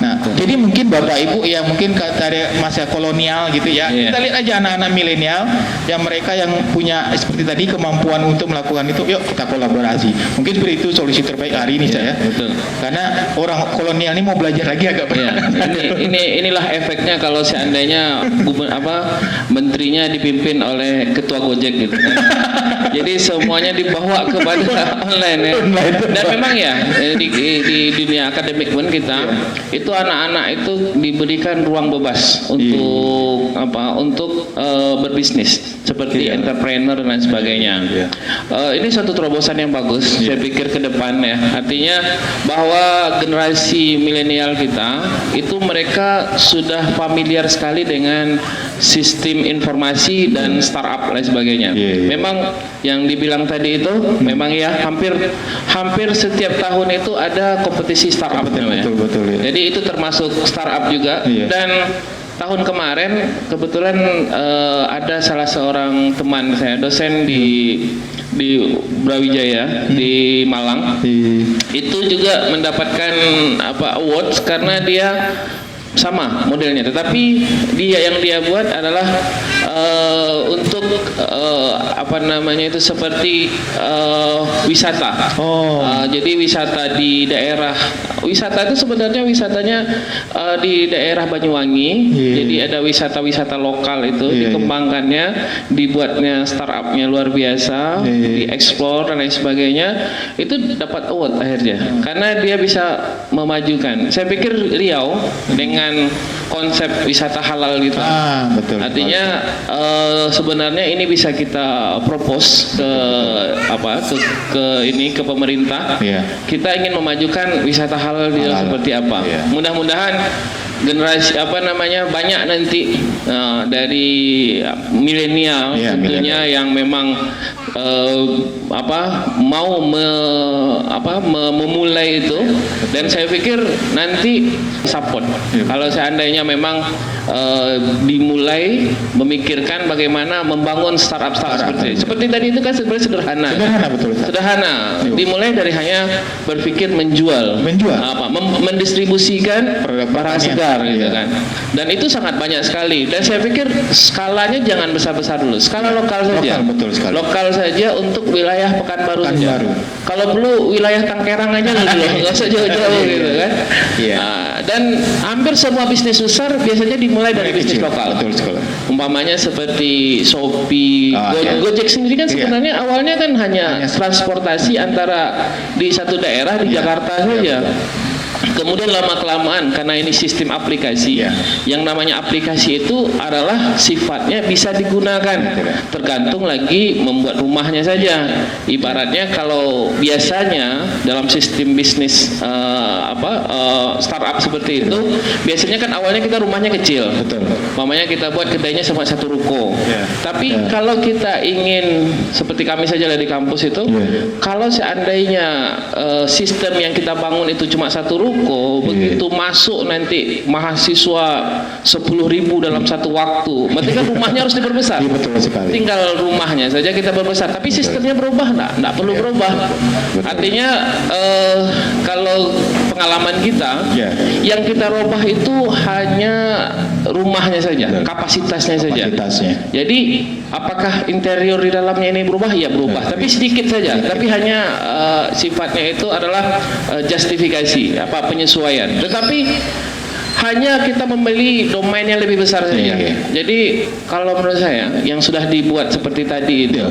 [SPEAKER 1] Nah, jadi mungkin Bapak Ibu ya mungkin dari masa kolonial gitu ya. Kita lihat aja anak-anak milenial yang mereka yang punya seperti tadi kemampuan untuk melakukan itu, yuk kita kolaborasi. Mungkin seperti itu solusi terbaik hari ini saya.
[SPEAKER 3] Betul.
[SPEAKER 1] Karena orang kolonial ini mau belajar lagi agak berat.
[SPEAKER 3] Inilah efeknya kalau seandainya menterinya dipimpin oleh ketua Gojek gitu. Jadi semuanya dibawa kepada online ya. Dan memang ya di dunia akademik pun kita itu anak-anak itu diberikan ruang bebas untuk berbisnis seperti entrepreneur dan lain sebagainya. Ini suatu terobosan yang bagus. Saya pikir ke depan ya. Artinya bahwa generasi milenial kita itu mereka sudah familiar sekali dengan sistem informasi dan startup lain sebagainya. Memang yang dibilang tadi itu memang ya hampir setiap tahun itu ada kompetisi startup namanya.
[SPEAKER 1] Betul.
[SPEAKER 3] Jadi itu termasuk startup juga. Dan tahun kemarin kebetulan ada salah seorang teman saya dosen di Brawijaya di Malang itu juga mendapatkan awards karena dia sama modelnya, tetapi yang dia buat adalah untuk itu seperti wisata. Jadi wisata di daerah, wisata itu sebenarnya wisatanya di daerah Banyuwangi. Jadi ada wisata-wisata lokal itu dikembangkannya, dibuatnya startupnya luar biasa, dieksplor dan lain sebagainya. Itu dapat award akhirnya karena dia bisa memajukan. Saya pikir Riau dengan konsep wisata halal gitu.
[SPEAKER 1] Betul.
[SPEAKER 3] Artinya sebenarnya ini bisa kita propose ke pemerintah. Kita ingin memajukan wisata halal di seperti apa. Mudah-mudahan generasi banyak nanti dari milenial tentunya yang memang memulai itu, dan saya pikir nanti support kalau seandainya memang dimulai memikirkan bagaimana membangun startup seperti tadi itu kan sebenarnya sederhana, dimulai dari hanya berpikir menjual. Mendistribusikan barang segar gitu kan, dan itu sangat banyak sekali. Dan saya pikir skalanya jangan besar-besar dulu, skala lokal saja. Lokal saja untuk wilayah Pekanbaru saja. Kalau perlu wilayah Tangkerang aja dulu, nggak usah jauh-jauh gitu kan. Dan hampir semua bisnis besar biasanya dimulai dari bisnis lokal. Umpamanya seperti Shopee, Gojek sendiri kan sebenarnya awalnya kan hanya transportasi antara di satu daerah di Jakarta saja. Kemudian lama-kelamaan karena ini sistem aplikasi, yang namanya aplikasi itu adalah sifatnya bisa digunakan, tergantung lagi membuat rumahnya saja. Ibaratnya kalau biasanya dalam sistem bisnis startup seperti itu, biasanya kan awalnya kita rumahnya kecil, mamanya kita buat kedainya cuma satu ruko. Tapi kalau kita ingin seperti kami saja di kampus itu, kalau seandainya sistem yang kita bangun itu cuma satu ruko, begitu masuk nanti mahasiswa 10.000 dalam satu waktu, berarti kan rumahnya harus diperbesar. Tinggal rumahnya saja kita perbesar, tapi sistemnya berubah, enggak perlu berubah. Artinya kalau pengalaman kita,
[SPEAKER 1] Ya.
[SPEAKER 3] yang kita rubah itu hanya rumahnya saja, kapasitasnya saja. Jadi apakah interior di dalamnya ini berubah? Ya berubah, tapi sedikit saja. Tapi hanya sifatnya itu adalah justifikasi, penyesuaian. Tetapi hanya kita membeli domain yang lebih besar saja. Jadi kalau menurut saya yang sudah dibuat seperti tadi itu,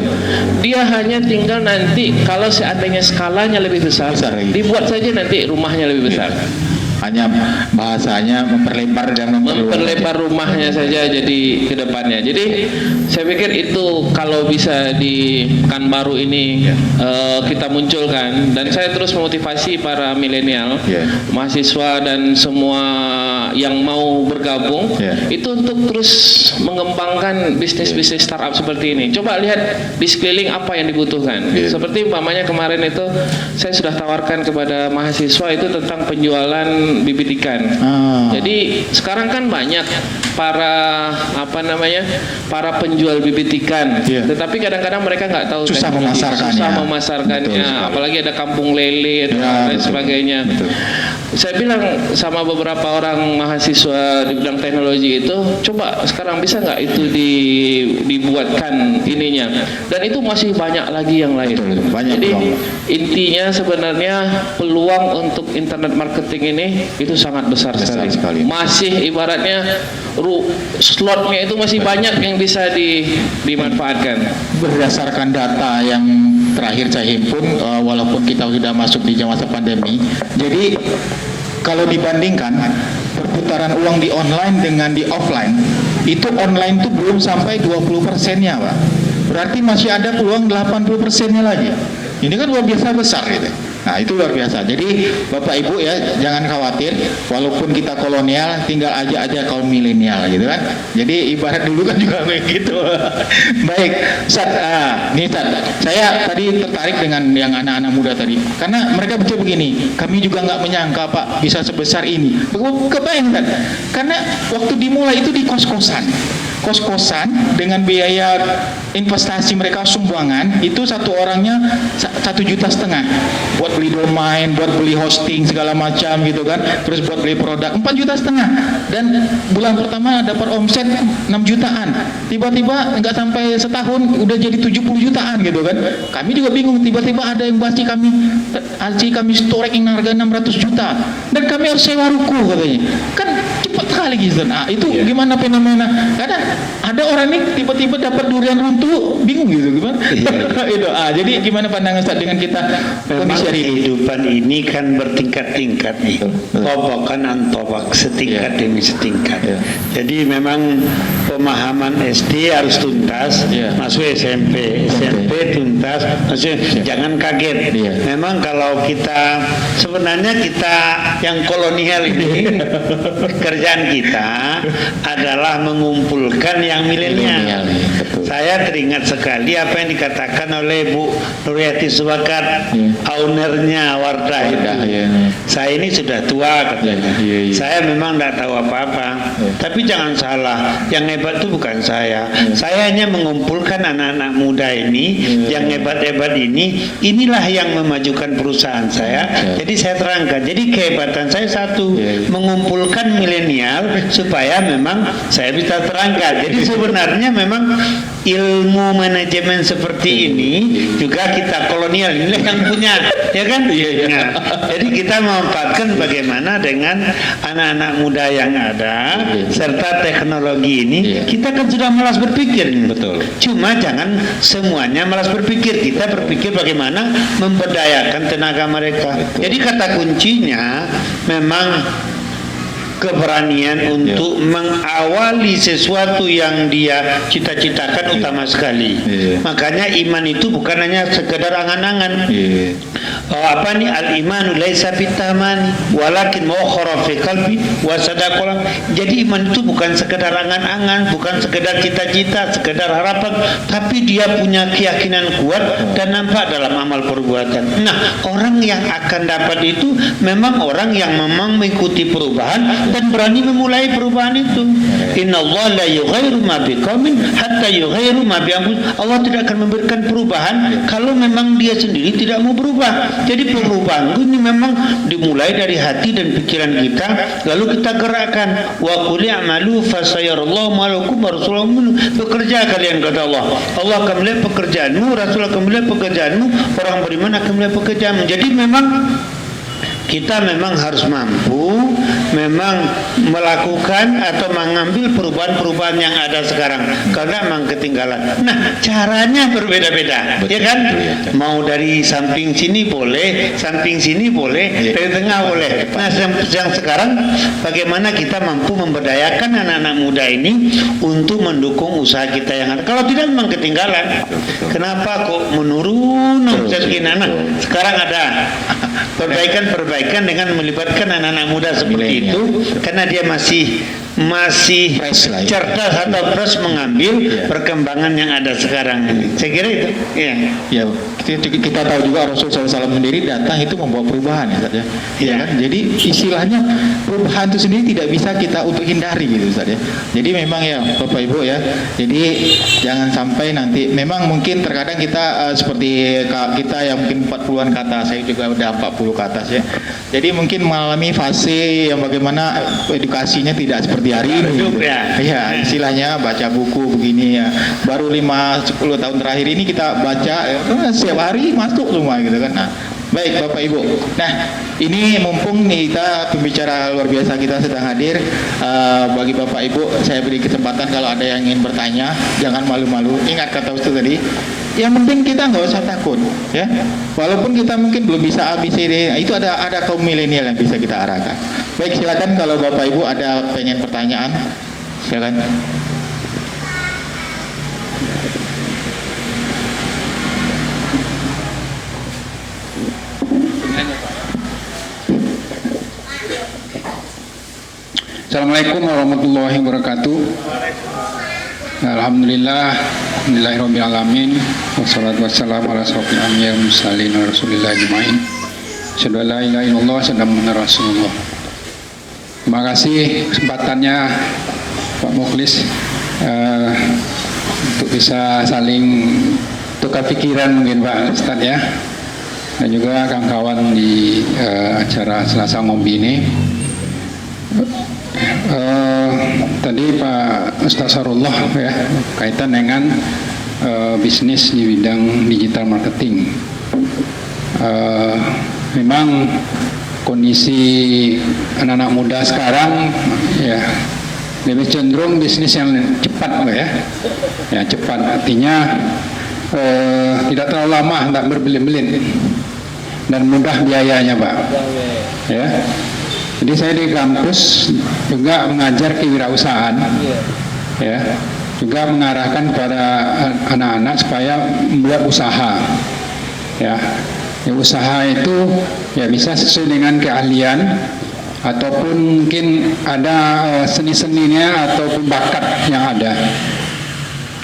[SPEAKER 3] dia hanya tinggal nanti kalau seandainya skalanya lebih besar, dibuat saja nanti rumahnya lebih besar.
[SPEAKER 1] Hanya bahasanya memperlebar dan
[SPEAKER 3] memperlebar rumahnya saja jadi ke depannya. Jadi saya pikir itu kalau bisa di Pekanbaru ini kita munculkan, dan saya terus memotivasi para milenial, mahasiswa dan semua yang mau bergabung itu untuk terus mengembangkan bisnis-bisnis startup seperti ini. Coba lihat di sekeliling apa yang dibutuhkan. Seperti umpamanya kemarin itu saya sudah tawarkan kepada mahasiswa itu tentang penjualan bibit ikan. Jadi sekarang kan banyak para para penjual bibit ikan, tetapi kadang-kadang mereka nggak tahu
[SPEAKER 1] susah
[SPEAKER 3] memasarkannya, apalagi ada kampung lele dan lain sebagainya. Saya bilang sama beberapa orang mahasiswa di bidang teknologi itu, coba sekarang bisa nggak itu dibuatkan ininya, dan itu masih banyak lagi yang lain. Jadi intinya sebenarnya peluang untuk internet marketing ini itu sangat besar sekali. Masih ibaratnya slotnya itu masih banyak yang bisa dimanfaatkan.
[SPEAKER 1] Berdasarkan data yang terakhir saya himpun, walaupun kita sudah masuk di masa pandemi, jadi kalau dibandingkan perputaran uang di online dengan di offline, itu online itu belum sampai 20%-nya, Pak. Berarti masih ada peluang 80%-nya lagi. Ini kan luar biasa besar gitu. Nah, itu luar biasa. Jadi Bapak Ibu ya, jangan khawatir, walaupun kita kolonial, tinggal aja kaum milenial gitu kan. Jadi ibarat dulu kan juga begitu. Baik, Ustaz, saya tadi tertarik dengan yang anak-anak muda tadi, karena mereka betul begini, kami juga nggak menyangka Pak bisa sebesar ini. Kebayang kan? Karena waktu dimulai itu di kos-kosan dengan biaya investasi mereka sumbangan itu satu orangnya 1,5 juta buat beli domain, buat beli hosting segala macam gitu kan, terus buat beli produk 4,5 juta, dan bulan pertama dapat omset 6 jutaan, tiba-tiba nggak sampai setahun udah jadi 70 jutaan gitu kan. Kami juga bingung, tiba-tiba ada yang baci kami storage yang harga 600 juta dan kami harus sewa ruko katanya, kan cepat sekali gitu. Nah itu gimana fenomena, kadang ada orang nih tiba-tiba dapat durian runtuh bingung gitu gimana. Jadi gimana pandangan Ustaz dengan kita kondisi hari ini?
[SPEAKER 2] Kehidupan ini kan bertingkat-tingkat nih, tobakan antobak, setingkat demi setingkat. Jadi memang pemahaman SD harus tuntas, masuk SMP tuntas, jangan kaget. Memang kalau kita sebenarnya yang kolonial ini kerjaan kita adalah mengumpulkan yang milenial. Saya teringat sekali apa yang dikatakan oleh Bu Nuriyati Subakat, ownernya Wardah itu. Saya ini sudah tua katanya. Saya memang tidak tahu apa-apa. Tapi jangan salah, yang hebat itu bukan saya. Saya hanya mengumpulkan anak-anak muda ini, yang hebat-hebat ini. Inilah yang memajukan perusahaan saya. Jadi saya terangkan. Jadi kehebatan saya satu, mengumpulkan milenial supaya memang saya bisa terangkan. Jadi sebenarnya memang ilmu manajemen seperti ini juga kita kolonial inilah yang punya, ya kan? Nah, jadi kita memanfaatkan bagaimana dengan anak-anak muda yang ada serta teknologi ini, kita kan sudah malas berpikir. Betul. Cuma jangan semuanya malas berpikir, kita berpikir bagaimana memberdayakan tenaga mereka. Jadi kata kuncinya memang keberanian untuk mengawali sesuatu yang dia cita-citakan utama sekali. Makanya iman itu bukan hanya sekedar angan-angan. Al-imanu laisa bitamani walakin mukhara fi qalbi wa sadaqah. Jadi iman itu bukan sekedar angan-angan, bukan sekedar cita-cita, sekedar harapan, tapi dia punya keyakinan kuat dan nampak dalam amal perbuatan. Nah, orang yang akan dapat itu memang orang yang memang mengikuti perubahan dan berani memulai perubahan itu. Innallaha la yughayyiru ma biqaumin hatta yughayyiru ma bi anfusihim. Allah tidak akan memberikan perubahan kalau memang dia sendiri tidak mau berubah. berubah. Jadi perubahan ini memang dimulai dari hati dan pikiran kita, lalu kita gerakkan. Wa qul i'malu fasayarallahu ma lakum wa rasuluhu. Bekerja kalian, kata Allah. Allah akan melihat pekerjaanmu, Rasul akan melihat pekerjaanmu, orang beriman akan melihat pekerjaanmu. Jadi memang kita memang harus mampu memang melakukan atau mengambil perubahan-perubahan yang ada sekarang, karena memang ketinggalan. Nah, caranya berbeda-beda, ya kan? Mau dari samping sini boleh, samping sini boleh, dari tengah boleh. Nah, yang sekarang bagaimana kita mampu memberdayakan anak-anak muda ini untuk mendukung usaha kita yang ada. Kalau tidak memang ketinggalan. Kenapa kok menurun omset kita? Nah, sekarang ada perbaikan dengan melibatkan anak-anak muda seperti itu, karena dia masih cerdas atau fresh mengambil perkembangan yang ada sekarang ini. Saya kira itu.
[SPEAKER 1] Ya, kita tahu juga Rasulullah SAW sendiri datang itu membawa perubahan, ya, Ustaz, ya. Ya kan? Jadi istilahnya perubahan itu sendiri tidak bisa kita untuk hindari, gitu, Ustaz, ya. Jadi memang ya Bapak Ibu ya. Jadi jangan sampai nanti memang mungkin terkadang kita seperti kita yang mungkin 40-an ke atas, saya juga udah 40 ke atas ya. Jadi mungkin mengalami fase yang bagaimana edukasinya tidak seperti hari ini. Ya, istilahnya baca buku begini ya. Baru 5-10 tahun terakhir ini kita baca setiap hari masuk semua gitu kan. Nah, baik Bapak Ibu. Nah, ini mumpung nih kita pembicara luar biasa kita sedang hadir, bagi Bapak Ibu saya beri kesempatan kalau ada yang ingin bertanya, jangan malu-malu. Ingat kata Ustaz tadi, yang penting kita nggak usah takut, ya. Walaupun kita mungkin belum bisa ABCD, itu ada kaum milenial yang bisa kita arahkan. Baik, silakan kalau Bapak Ibu ada pengen pertanyaan, silakan.
[SPEAKER 7] Assalamualaikum warahmatullahi wabarakatuh. Alhamdulillah, alhamdulillahirabbil alamin. Wassalatu wassalamu ala asyrofil anbiya'i wal mursalin wa rasulillah ajmain. Asyhadu an la ilaha illallah wa asyhadu anna rasulullah. Terima kasih kesempatannya Pak Mukhlis untuk bisa saling tukar pikiran mungkin Pak Ustadz ya. Dan juga kawan-kawan di acara Selasa Ngopi ini. Tadi Pak Ustaz Sarullah ya kaitan dengan bisnis di bidang digital marketing. Memang kondisi anak-anak muda sekarang ya lebih cenderung bisnis yang cepat ya cepat, artinya tidak terlalu lama, tidak berbelit-belit dan mudah biayanya Pak ya. Jadi saya di kampus juga mengajar kewirausahaan, ya, juga mengarahkan kepada anak-anak supaya membuat usaha, ya. Usaha itu ya bisa sesuai dengan keahlian ataupun mungkin ada seni-seninya ataupun bakat yang ada.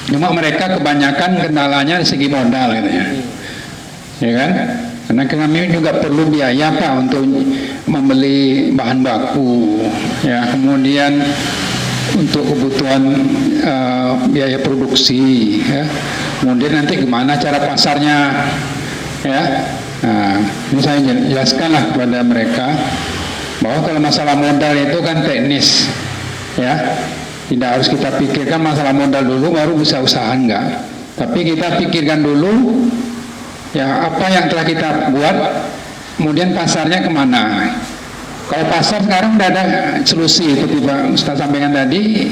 [SPEAKER 7] Cuma mereka kebanyakan kendalanya dari segi modal, katanya, ya kan? Karena kami juga perlu biaya Pak untuk membeli bahan baku, ya, kemudian untuk kebutuhan biaya produksi, ya, kemudian nanti gimana cara pasarnya, ya. Nah, ini saya jelaskanlah kepada mereka bahwa kalau masalah modal itu kan teknis, ya, tidak harus kita pikirkan masalah modal dulu baru bisa usaha, enggak, tapi kita pikirkan dulu. Ya, apa yang telah kita buat, kemudian pasarnya kemana? Kalau pasar sekarang sudah ada solusi, seperti Pak Ustaz sampaikan tadi,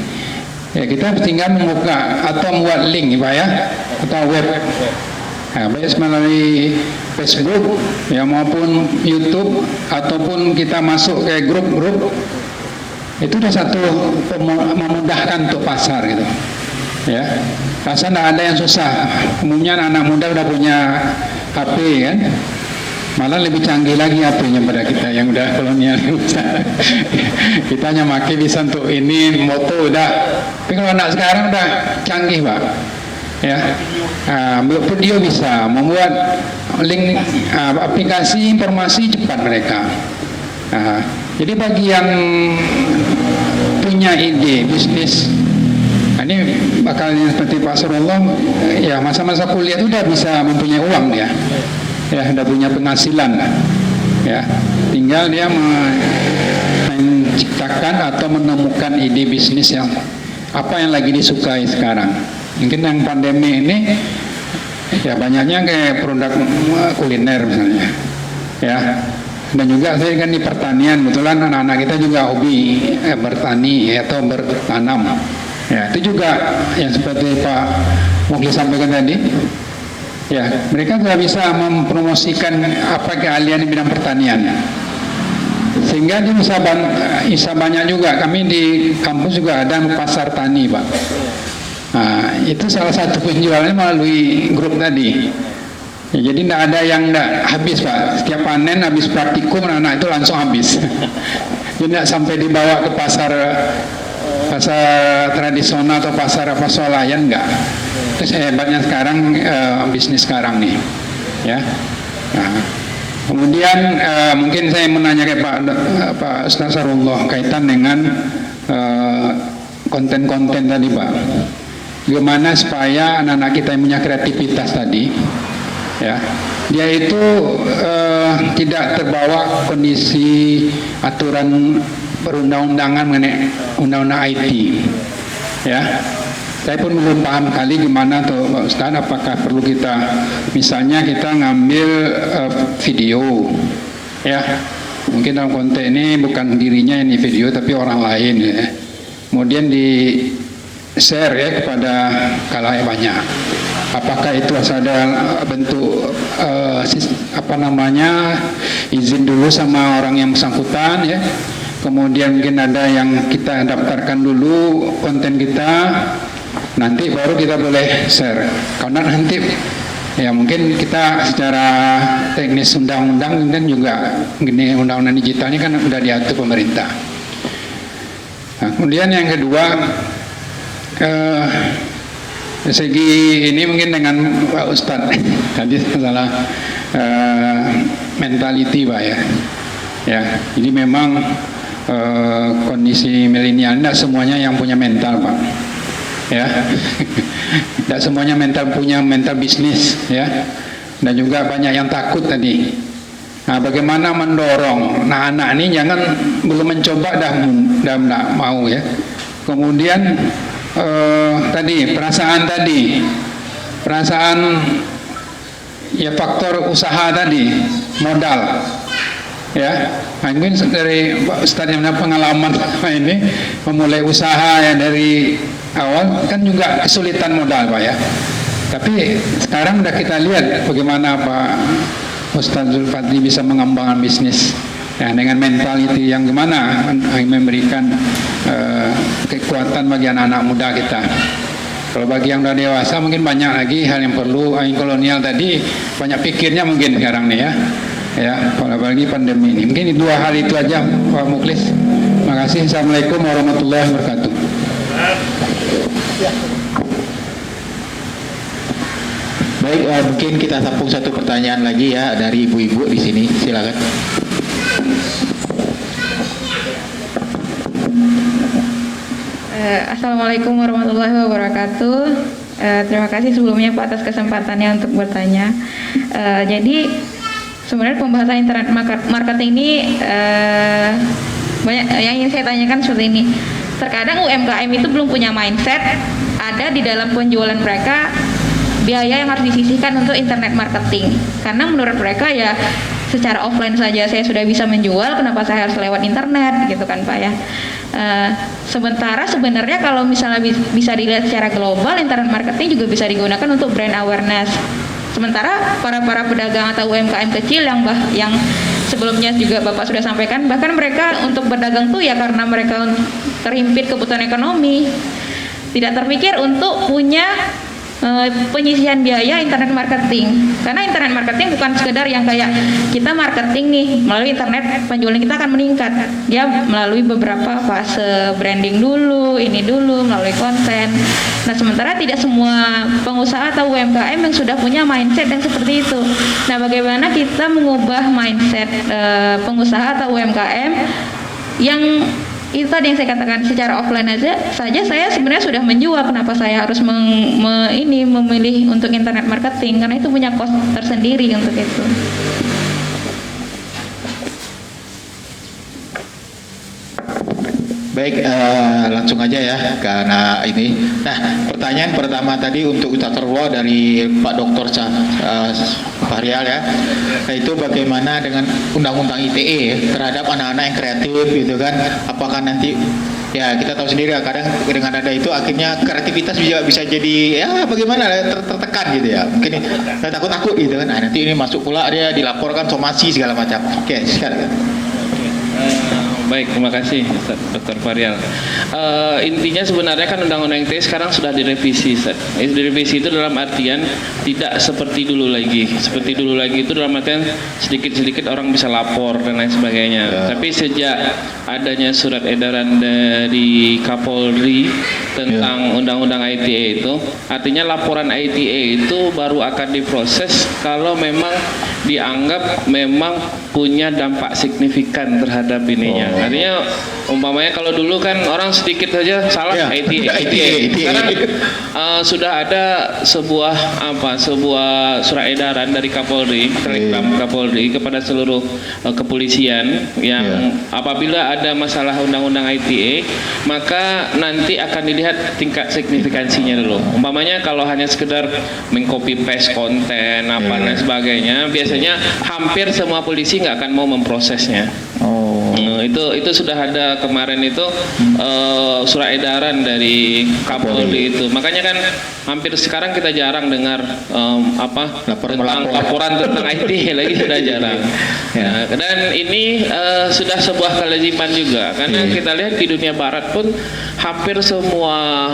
[SPEAKER 7] ya kita tinggal membuka atau membuat link, Pak ya, atau web. Nah, baik melalui Facebook, ya maupun YouTube, ataupun kita masuk ke grup-grup, itu sudah satu memudahkan untuk pasar gitu. Ya, rasa tidak ada yang susah. Umumnya anak muda udah punya HP kan, malah lebih canggih lagi HP-nya pada kita yang udah kolonial. Kita hanya pakai bisa untuk ini moto udah, tapi kalau anak sekarang udah canggih Pak. Ya, video bisa membuat link aplikasi informasi cepat mereka. Jadi bagi yang punya ide bisnis, ini bakal seperti Pak Sarullah, ya masa-masa kuliah itu udah bisa mempunyai uang ya. ya sudah punya penghasilan, ya tinggal dia menciptakan atau menemukan ide bisnis yang apa yang lagi disukai sekarang. Mungkin yang pandemi ini ya banyaknya kayak produk kuliner misalnya, ya. Dan juga saya kan di pertanian, kebetulan anak-anak kita juga hobi bertani atau bertanam. Ya, itu juga yang seperti Pak Muklis sampaikan tadi. Ya, mereka juga bisa mempromosikan apa keahlian di bidang pertanian. Sehingga dia bisa banyak juga. Kami di kampus juga ada pasar tani, Pak. Nah, itu salah satu penjualannya melalui grup tadi. Ya, jadi tidak ada yang tidak habis, Pak. Setiap panen habis praktikum anak-anak itu langsung habis. Jadi tidak sampai dibawa ke pasar tradisional atau pasar apa swalayan, enggak. Itu hebatnya sekarang bisnis sekarang nih, ya. Nah, kemudian mungkin saya menanya ke Pak Ustaz Sarullah kaitan dengan konten-konten tadi, Pak. Bagaimana supaya anak-anak kita yang punya kreativitas tadi, ya, dia itu tidak terbawa kondisi aturan perundang-undangan mengenai undang-undang IT, ya. Saya pun belum paham kali gimana tuh Pak Ustaz, apakah perlu kita misalnya kita ngambil video, ya, mungkin dalam konten ini bukan dirinya yang di video tapi orang lain, ya. Kemudian di share ya kepada khalayak banyak. Apakah itu ada bentuk izin dulu sama orang yang bersangkutan, ya. Kemudian mungkin ada yang kita daftarkan dulu konten kita, nanti baru kita boleh share. Karena nanti ya mungkin kita secara teknis undang-undang kan juga gini, undang-undang digital ini kan sudah diatur pemerintah. Nah, kemudian yang kedua, segi ini mungkin dengan Pak Ustadz tadi masalah mentality, Pak, ya. Ya, jadi memang kondisi milenial tidak semuanya yang punya mental, Pak, ya. Tidak semuanya punya mental bisnis, ya. Dan juga banyak yang takut tadi. Nah, bagaimana mendorong anak-anak ini jangan belum mencoba dah tidak mau, ya. Kemudian tadi perasaan ya, faktor usaha tadi, modal, ya. Mungkin dari Pak Ustadz yang punya pengalaman ini memulai usaha ya dari awal kan juga kesulitan modal, Pak, ya. Tapi sekarang sudah kita lihat bagaimana Pak Ustadz Zulfadli bisa mengembangkan bisnis ya, dengan mentality yang gimana memberikan kekuatan bagi anak-anak muda kita. Kalau bagi yang sudah dewasa mungkin banyak lagi hal yang perlu. Yang kolonial tadi banyak pikirnya mungkin sekarang nih, ya. Ya, kalau bagi pandemi ini mungkin 2 hal itu aja, Pak Muklis. Terima kasih. Assalamualaikum warahmatullahi wabarakatuh.
[SPEAKER 1] Baik, mungkin kita sambung satu pertanyaan lagi ya dari ibu-ibu di sini. Silakan.
[SPEAKER 8] Assalamualaikum warahmatullahi wabarakatuh. Terima kasih sebelumnya Pak atas kesempatannya untuk bertanya. Jadi sebenarnya pembahasan internet marketing ini banyak yang ingin saya tanyakan seperti ini. Terkadang UMKM itu belum punya mindset, ada di dalam penjualan mereka biaya yang harus disisihkan untuk internet marketing. Karena menurut mereka ya secara offline saja saya sudah bisa menjual, kenapa saya harus lewat internet gitu kan, Pak, ya. Sementara sebenarnya kalau misalnya bisa dilihat secara global, internet marketing juga bisa digunakan untuk brand awareness. Sementara para pedagang atau UMKM kecil yang sebelumnya juga Bapak sudah sampaikan, bahkan mereka untuk berdagang tuh ya karena mereka terhimpit kebutuhan ekonomi, tidak terpikir untuk punya penyisihan biaya internet marketing. Karena internet marketing bukan sekedar yang kayak kita marketing nih melalui internet, penjualan kita akan meningkat. Dia melalui beberapa fase branding dulu, ini dulu, melalui konten. Nah, sementara tidak semua pengusaha atau UMKM yang sudah punya mindset yang seperti itu. Nah, bagaimana kita mengubah mindset pengusaha atau UMKM yang itu tadi yang saya katakan, secara offline saja saya sebenarnya sudah menjual. Kenapa saya harus memilih untuk internet marketing? Karena itu punya cost tersendiri untuk itu.
[SPEAKER 1] Baik, langsung aja ya karena ini. Nah, pertanyaan pertama tadi untuk Ustaz Terwo dari Pak Dr. Fahrial ya, yaitu bagaimana dengan undang-undang ITE terhadap anak-anak yang kreatif gitu kan? Apakah nanti ya kita tahu sendiri ya, kadang dengan ada itu akhirnya kreativitas juga bisa jadi ya bagaimana tertekan gitu ya, mungkin takut-takut gitu kan. Nah, nanti ini masuk pula dia dilaporkan somasi segala macam. Oke, sekarang.
[SPEAKER 3] Baik, terima kasih Dr. Fahrial. Intinya sebenarnya kan Undang-Undang ITE sekarang sudah direvisi. Direvisi itu dalam artian tidak seperti dulu lagi. Seperti dulu lagi itu dalam artian sedikit-sedikit orang bisa lapor dan lain sebagainya. Ya. Tapi sejak adanya surat edaran dari Kapolri tentang Undang-Undang ITE itu, artinya laporan ITE itu baru akan diproses kalau memang dianggap memang punya dampak signifikan terhadap ininya. Artinya umpamanya kalau dulu kan orang sedikit saja salah ITE. Sekarang sudah ada sebuah surat edaran dari Kapolri, telegram Kapolri kepada seluruh kepolisian yang apabila ada masalah undang-undang ITE, maka nanti akan dilihat tingkat signifikansinya dulu. Umpamanya kalau hanya sekedar mengcopy paste konten dan sebagainya, biasanya hampir semua polisi nggak akan mau memprosesnya. Itu sudah ada kemarin itu surat edaran dari Kapolri itu. Makanya kan hampir sekarang kita jarang dengar laporan tentang IT lagi, sudah jarang. Dan ini sudah sebuah kewajiban juga karena kita lihat di dunia barat pun hampir semua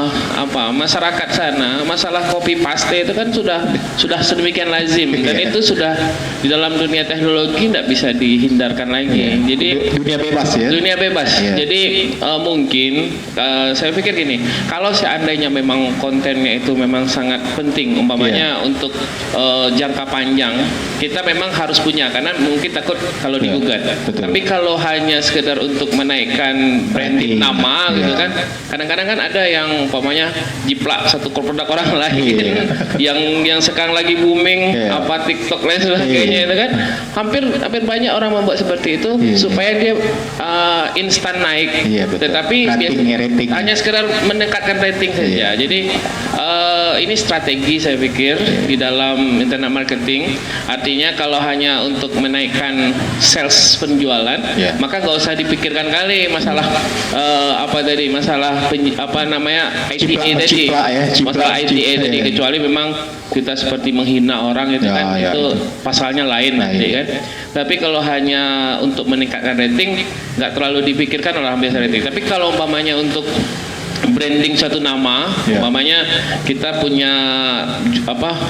[SPEAKER 3] masyarakat sana masalah copy paste itu kan sudah sedemikian lazim, dan itu sudah di dalam dunia teknologi tidak bisa dihindarkan lagi. Jadi
[SPEAKER 1] dunia bebas ya.
[SPEAKER 3] Dunia bebas. Jadi mungkin saya pikir gini, kalau seandainya memang kontennya itu memang sangat penting, umpamanya untuk jangka panjang, kita memang harus punya karena mungkin takut kalau digugat. Tapi kalau hanya sekedar untuk menaikkan branding nama gitu kan, kadang-kadang kan ada yang umpamanya jiplak satu produk orang lain yang sekarang lagi booming TikTok lain sebagainya itu kan, hampir banyak orang membuat seperti itu supaya dia instan naik, tetapi hanya sekedar mendekatkan rating saja. Jadi ini strategi saya pikir di dalam internet marketing. Artinya kalau hanya untuk menaikkan sales penjualan, maka nggak usah dipikirkan kali masalah masalah ITE tadi, masalah ITE tadi, kecuali memang kita seperti menghina orang itu itu pasalnya lain nanti kan. Tapi kalau hanya untuk meningkatkan rating, nggak terlalu dipikirkan orang biasa rating. Tapi kalau umpamanya untuk branding suatu nama, umpamanya kita punya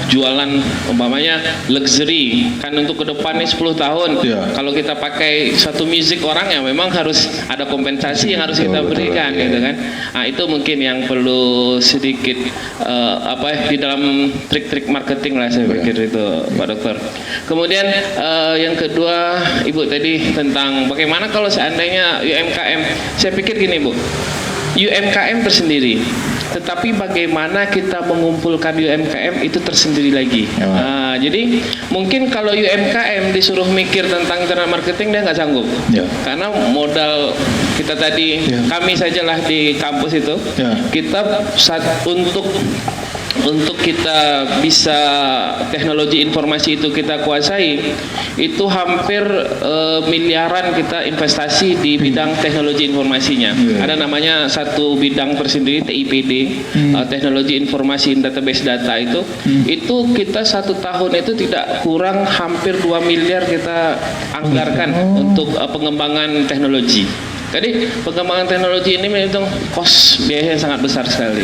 [SPEAKER 3] jualan umpamanya luxury kan, untuk ke depan nih 10 tahun kalau kita pakai satu musik orang ya memang harus ada kompensasi yang harus kita berikan gitu kan. Nah, itu mungkin yang perlu sedikit di dalam trik-trik marketing lah saya pikir itu Pak Dokter. Kemudian yang kedua Ibu tadi tentang bagaimana kalau seandainya UMKM, saya pikir gini Bu, UMKM tersendiri, tetapi bagaimana kita mengumpulkan UMKM itu tersendiri lagi. Jadi mungkin kalau UMKM disuruh mikir tentang internet marketing dia nggak sanggup, karena modal kita tadi kami sajalah di kampus itu kita untuk kita bisa teknologi informasi itu kita kuasai, itu hampir miliaran kita investasi di bidang teknologi informasinya. Ada namanya satu bidang tersendiri TIPD, teknologi informasi database data itu kita 1 tahun itu tidak kurang hampir 2 miliar kita anggarkan untuk pengembangan teknologi. Jadi pengembangan teknologi ini menghitung kos biaya yang sangat besar sekali.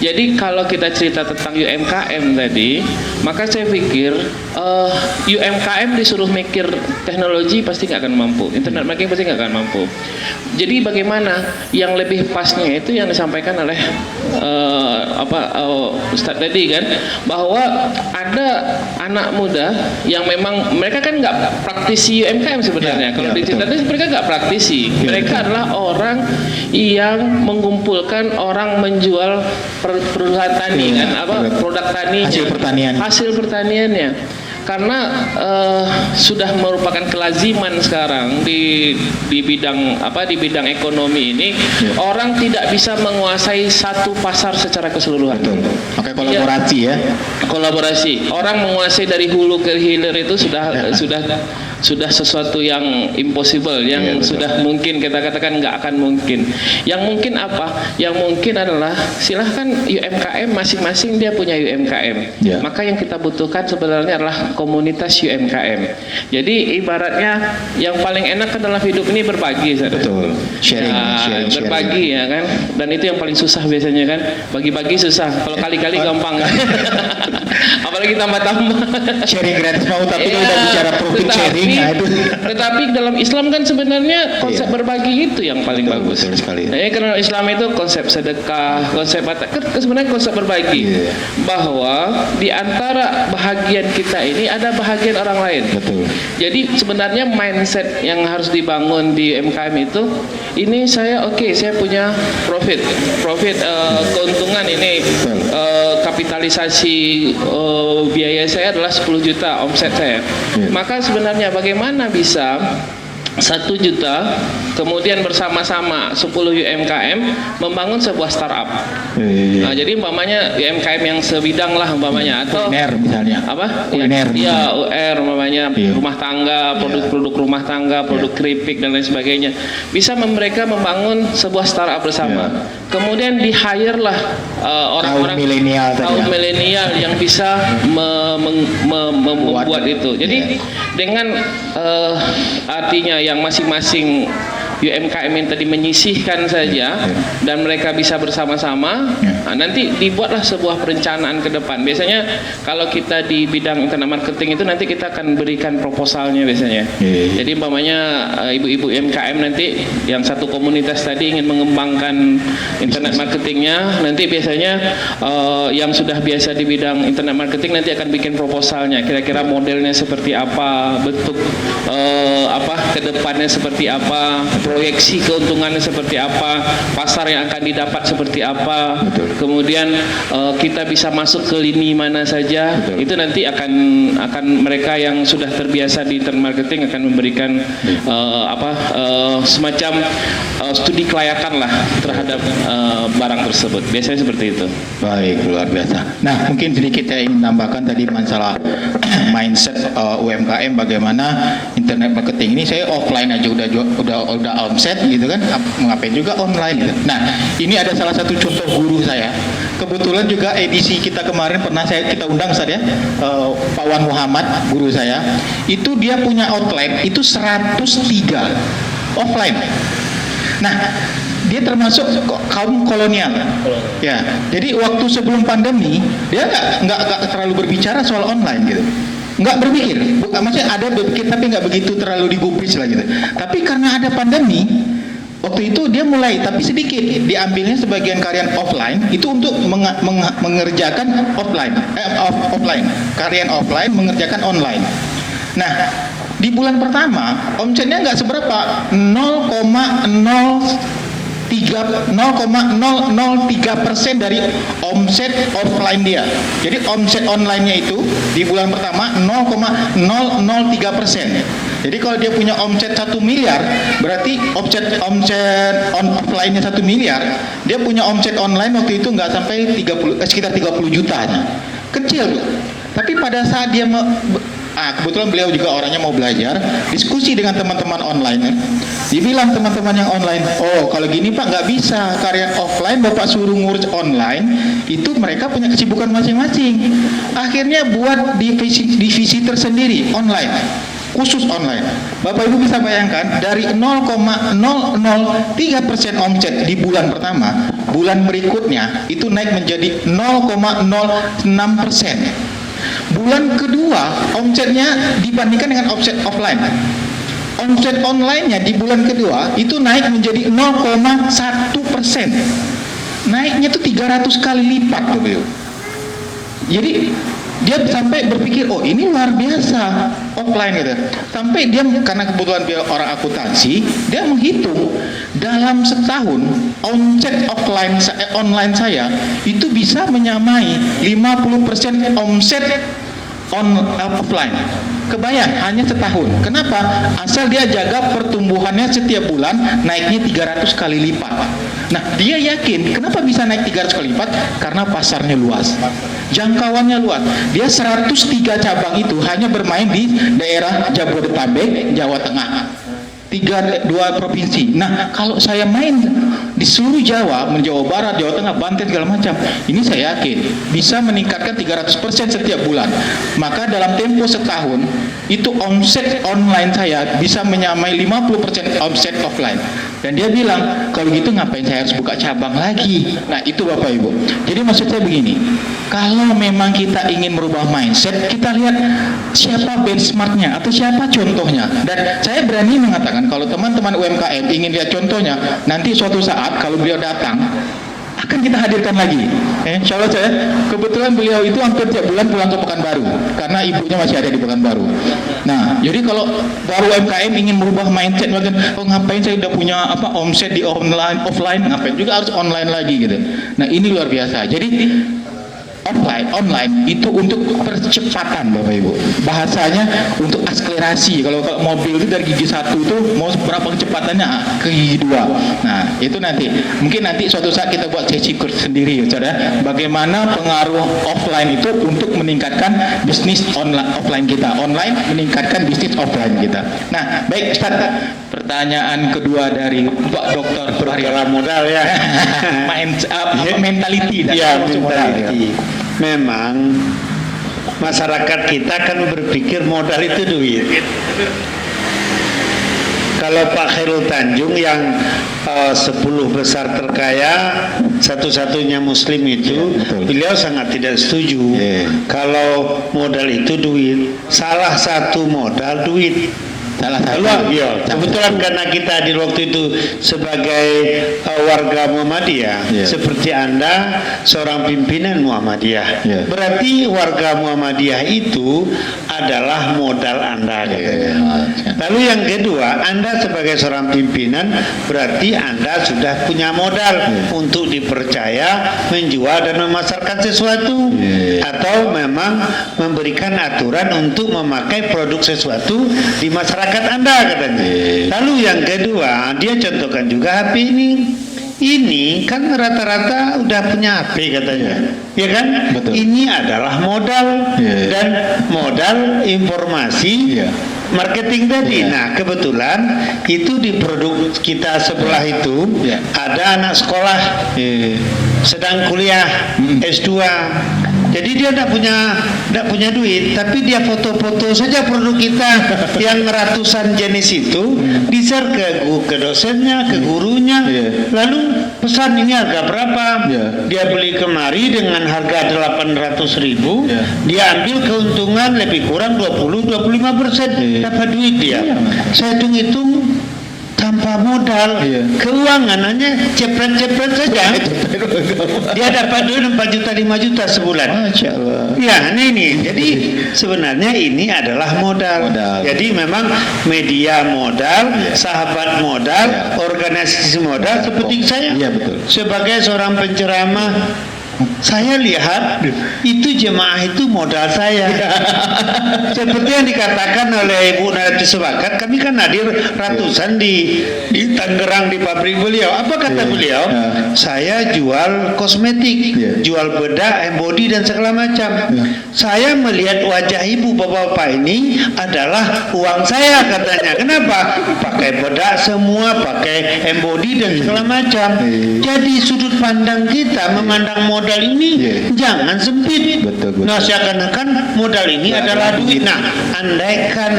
[SPEAKER 3] Jadi kalau kita cerita tentang UMKM tadi, maka saya pikir UMKM disuruh mikir teknologi pasti nggak akan mampu, internet marketing pasti nggak akan mampu. Jadi bagaimana yang lebih pasnya itu yang disampaikan oleh Ustadz tadi kan, bahwa ada anak muda yang memang mereka kan nggak praktisi UMKM sebenarnya. Kalau di cerita tadi mereka nggak praktisi, mereka adalah orang yang mengumpulkan orang menjual perusahaan tani kan, produk tani, hasil pertaniannya. Karena sudah merupakan kelaziman sekarang di bidang di bidang ekonomi ini, orang tidak bisa menguasai satu pasar secara keseluruhan.
[SPEAKER 1] Oke, kolaborasi ya.
[SPEAKER 3] Kolaborasi. Orang menguasai dari hulu ke hilir itu sudah sesuatu yang impossible, yang sudah mungkin kita katakan nggak akan mungkin. Yang mungkin apa? Yang mungkin adalah silahkan UMKM masing-masing dia punya UMKM. Maka yang kita butuhkan sebenarnya adalah komunitas UMKM. Jadi ibaratnya yang paling enak adalah hidup ini berbagi.
[SPEAKER 1] Betul. Sharing.
[SPEAKER 3] Berbagi ya kan. Dan itu yang paling susah biasanya kan. Bagi-bagi susah. Kalau kali-kali gampang. Apalagi tambah-tambah.
[SPEAKER 1] Sharing gratis mau, tapi kalau udah bicara profit sharing.
[SPEAKER 3] Tetapi dalam Islam kan sebenarnya konsep berbagi itu yang paling bagus.
[SPEAKER 1] Betul sekali.
[SPEAKER 3] Karena Islam itu konsep sedekah, sebenarnya konsep berbagi. Bahwa di antara bahagian kita ini ada bahagian orang lain.
[SPEAKER 1] Betul.
[SPEAKER 3] Jadi sebenarnya mindset yang harus dibangun di MKM itu, ini saya punya profit keuntungan ini, kapitalisasi biaya saya adalah 10 juta omset saya. Maka sebenarnya bagaimana bisa 1 juta kemudian bersama-sama 10 UMKM membangun sebuah startup. Nah, jadi umpamanya UMKM yang sebidang lah umpamanya, atau
[SPEAKER 1] UNR misalnya.
[SPEAKER 3] Apa?
[SPEAKER 1] UNR.
[SPEAKER 3] Iya, UR umpamanya, rumah tangga, produk-produk rumah tangga, produk keripik dan lain sebagainya. Bisa mereka membangun sebuah startup bersama. Kemudian di-hire lah orang-orang kaum milenial yang bisa membuat itu. Jadi dengan artinya yang masing-masing UMKM yang tadi menyisihkan saja dan mereka bisa bersama-sama, nanti dibuatlah sebuah perencanaan ke depan. Biasanya kalau kita di bidang internet marketing itu nanti kita akan berikan proposalnya biasanya. Jadi umpamanya ibu-ibu UMKM nanti yang satu komunitas tadi ingin mengembangkan internet marketingnya, nanti biasanya yang sudah biasa di bidang internet marketing nanti akan bikin proposalnya. Kira-kira modelnya seperti apa, bentuk ke depannya seperti apa, proyeksi keuntungannya seperti apa, pasar yang akan didapat seperti apa. Kemudian kita bisa masuk ke lini mana saja. Itu nanti akan mereka yang sudah terbiasa di internet marketing akan memberikan semacam studi kelayakan lah terhadap barang tersebut. Biasanya seperti itu. Baik,
[SPEAKER 1] luar biasa. Nah, mungkin sedikit saya ingin tambahkan tadi masalah mindset UMKM, bagaimana internet marketing ini saya offline aja udah omset gitu kan, ngapain juga online gitu. Nah, ini ada salah satu contoh guru saya. Kebetulan juga edisi kita kemarin pernah kita undang ya, Pak Wan Muhammad, guru saya. Itu dia punya outline itu 103 offline. Nah, dia termasuk kaum kolonial. Ya, jadi waktu sebelum pandemi dia nggak terlalu berbicara soal online gitu. Nggak berpikir, maksudnya ada berpikir tapi nggak begitu terlalu digubris lah gitu. Tapi karena ada pandemi, waktu itu dia mulai, tapi sedikit diambilnya sebagian karyan offline itu untuk mengerjakan offline, karyan offline mengerjakan online. Nah, di bulan pertama omsetnya nggak seberapa, 0,003% dari omset offline dia. Jadi omset online-nya itu di bulan pertama 0,003%. Jadi kalau dia punya omset 1 miliar, berarti omset offline-nya 1 miliar, dia punya omset online waktu itu nggak sampai sekitar 30 juta. Kecil, tapi pada saat dia kebetulan beliau juga orangnya mau belajar, diskusi dengan teman-teman online. Dibilang teman-teman yang online, oh kalau gini Pak nggak bisa, karya offline Bapak suruh ngurus online, itu mereka punya kesibukan masing-masing. Akhirnya buat divisi tersendiri online, khusus online. Bapak Ibu bisa bayangkan dari 0,003% omset di bulan pertama, bulan berikutnya itu naik menjadi 0,06%. Bulan kedua omsetnya dibandingkan dengan omset offline, omset online-nya di bulan kedua itu naik menjadi 0,1%. Naiknya tuh 300 kali lipat tuh. Jadi dia sampai berpikir, oh ini luar biasa offline gitu. Sampai dia karena kebetulan dia orang akuntansi, dia menghitung dalam setahun omset online saya itu bisa menyamai 50% omset offline. Kebayang hanya setahun. Kenapa? Asal dia jaga pertumbuhannya setiap bulan naiknya 300 kali lipat. Nah, dia yakin kenapa bisa naik 300 kali lipat? Karena pasarnya luas. Jangkauannya luas. Dia 103 cabang itu hanya bermain di daerah Jabodetabek, Jawa Tengah. 2 provinsi. Nah, kalau saya main di seluruh Jawa, Jawa Barat, Jawa Tengah, Banten segala macam, ini saya yakin bisa meningkatkan 300% setiap bulan. Maka dalam tempo setahun itu omset online saya bisa menyamai 50% omset offline. Dan dia bilang, kalau gitu ngapain saya harus buka cabang lagi? Nah, itu Bapak Ibu. Jadi maksud saya begini, kalau memang kita ingin merubah mindset, kita lihat siapa benchmarknya atau siapa contohnya. Dan saya berani mengatakan kalau teman-teman UMKM ingin lihat contohnya, nanti suatu saat kalau beliau datang akan kita hadirkan lagi. Insya Allah saya kebetulan beliau itu hampir tiap bulan pulang ke Pekanbaru karena ibunya masih ada di Pekanbaru. Nah, jadi kalau baru UMKM ingin merubah mindset, oh ngapain saya udah punya omset di offline, ngapain juga harus online lagi gitu. Nah, ini luar biasa. Jadi online itu untuk percepatan Bapak Ibu. Bahasanya untuk akselerasi. Kalau mobil itu dari gigi 1 itu mau berapa kecepatannya ke gigi 2. Nah, itu nanti mungkin nanti suatu saat kita buat sesi kurs sendiri ya, Saudara. Bagaimana pengaruh offline itu untuk meningkatkan bisnis offline kita. Online meningkatkan bisnis offline kita. Nah, baik Ustaz. Pertanyaan kedua dari Pak Dokter
[SPEAKER 2] Perkara modal ya.
[SPEAKER 1] Mentality dan
[SPEAKER 2] mentality. Memang masyarakat kita kan berpikir modal itu duit. Kalau Pak Khairul Tanjung yang 10 besar terkaya satu-satunya muslim itu, beliau sangat tidak setuju. Kalau modal itu duit. Salah satu modal duit. Kebetulan karena kita di waktu itu sebagai warga Muhammadiyah, seperti Anda seorang pimpinan Muhammadiyah, berarti warga Muhammadiyah itu adalah modal Anda. Lalu yang kedua, Anda sebagai seorang pimpinan berarti Anda sudah punya modal untuk dipercaya menjual dan memasarkan sesuatu, atau memang memberikan aturan untuk memakai produk sesuatu di masyarakat Anda katanya. Lalu yang kedua, dia contohkan juga HP ini. Ini kan rata-rata udah punya HP katanya, ya kan? Betul. Ini adalah modal dan modal informasi marketing tadi. Nah, kebetulan itu di produk kita sebelah itu ada anak sekolah sedang kuliah S2. Jadi dia tidak punya duit, tapi dia foto-foto saja produk kita yang ratusan jenis itu, di-share ke dosennya, ke gurunya, lalu pesan ini harga berapa, dia beli kemari dengan harga 800.000, dia ambil keuntungan lebih kurang 20-25%, dapat duit dia. Saya hitung-hitung tanpa modal, keuangan hanya cepret-cepret saja, dia dapat duit 4 juta 5 juta sebulan. Masya Allah. Ya, ini. Jadi sebenarnya ini adalah modal. Jadi memang media modal, sahabat modal, organisasi modal. Seperti saya, sebagai seorang penceramah, saya lihat itu jemaah itu modal saya. Seperti yang dikatakan oleh Ibu Narati Sebakat, kami kan hadir ratusan di Tangerang di pabrik beliau. Apa kata beliau? Saya jual kosmetik, jual bedak, embody dan segala macam. Saya melihat wajah ibu bapak-bapak ini adalah uang saya katanya. Kenapa? Pakai bedak semua, pakai embody dan segala macam. Jadi sudut pandang kita memandang modal ini jangan sempit. Nah, seakan-akan modal ini adalah duit. Nah, andaikan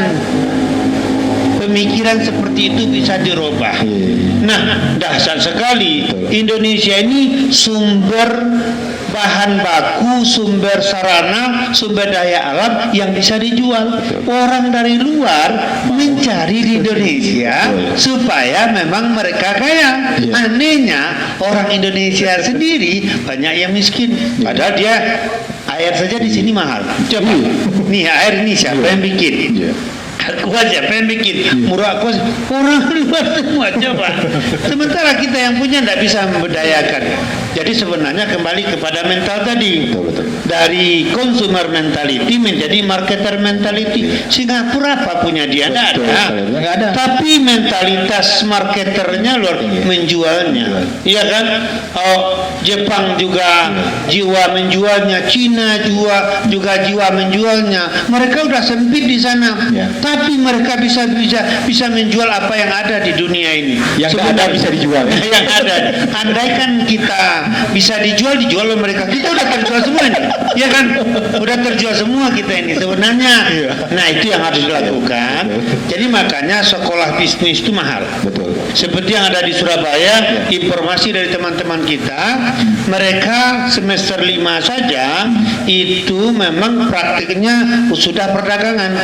[SPEAKER 2] pemikiran seperti itu bisa dirubah. Nah, dahsyat sekali. Indonesia ini sumber bahan baku, sumber sarana, sumber daya alam yang bisa dijual. Orang dari luar mencari di Indonesia supaya memang mereka kaya. Anehnya orang Indonesia sendiri banyak yang miskin. Padahal dia Air saja di sini mahal. Coba, nih air ini siapa yang bikin? Kuat siapa yang bikin? Murah kuat orang luar semua, coba. Sementara kita yang punya tidak bisa memberdayakan. Jadi sebenarnya kembali kepada mental tadi. Dari consumer mentality menjadi marketer mentality. Singapura apa punya dia? Tidak ada. Tapi mentalitas marketernya luar menjualnya. Iya kan? Oh, Jepang juga jiwa menjualnya, Cina juga jiwa menjualnya. Mereka udah sempit di sana. Tapi mereka bisa menjual apa yang ada di dunia ini.
[SPEAKER 1] Yang ada bisa dijual.
[SPEAKER 2] Yang ada. Andaikan kita bisa dijual oleh mereka, kita udah terjual semua ini. Ya kan? Udah terjual semua kita ini sebenarnya. Nah, itu yang harus dilakukan. Jadi makanya sekolah bisnis itu mahal.
[SPEAKER 1] Betul.
[SPEAKER 2] Seperti yang ada di Surabaya, informasi dari teman-teman kita, mereka semester 5 saja itu memang praktiknya sudah perdagangan.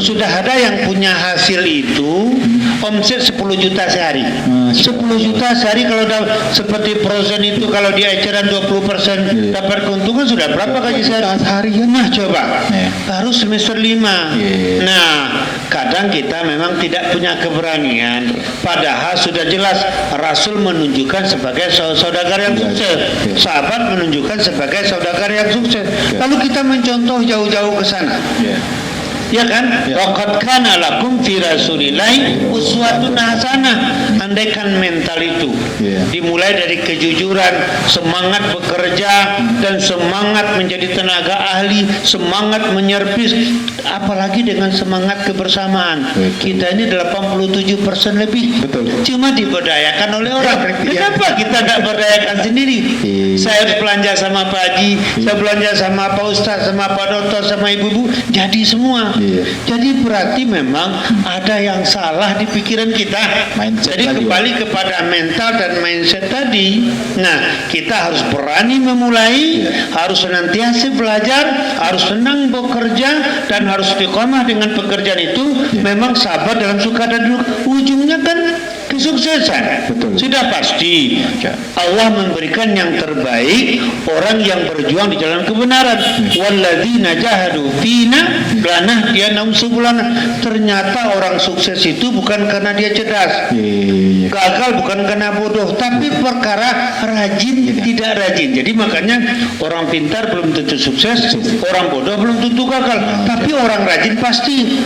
[SPEAKER 2] Sudah ada yang punya hasil itu omset 10 juta sehari. 10 juta sehari kalau seperti Frozen itu kalau di eceran 20% dapat keuntungan sudah berapa gaji sehari? Nah, coba. Baru semester 5. Nah, kadang kita memang tidak punya keberanian. Padahal sudah jelas Rasul menunjukkan sebagai saudagar yang sukses. Sahabat menunjukkan sebagai saudagar yang sukses. Lalu kita mencontoh jauh-jauh ke sana. Ya kan? Waqad kana lakum fi Rasulillahi uswatun hasanah. Andaikan mental itu dimulai dari kejujuran, semangat bekerja dan semangat menjadi tenaga ahli, semangat menyervis, apalagi dengan semangat kebersamaan. Kita ini 87% lebih. Cuma diberdayakan oleh orang. Kenapa kita tidak berdayakan sendiri? Saya harus belanja sama Pak Haji, saya belanja sama Pak Ustaz, sama Pak Dokter, sama ibu-ibu, jadi semua. Jadi berarti memang ada yang salah di pikiran kita. Jadi kembali kepada mental dan mindset tadi. Nah, kita harus berani memulai, harus senantiasa belajar, harus senang bekerja, dan harus istiqomah dengan pekerjaan itu. Memang sabar dalam suka dan duka. Ujungnya kan kesuksesan. Sudah pasti Allah memberikan yang terbaik orang yang berjuang di jalan kebenaran. Walladzina jahadu fina lanahdiyannahum subulana. Ternyata orang sukses itu bukan karena dia cerdas, gagal bukan karena bodoh, tapi perkara rajin tidak rajin. Jadi makanya orang pintar belum tentu sukses, orang bodoh belum tentu gagal, tapi orang rajin pasti.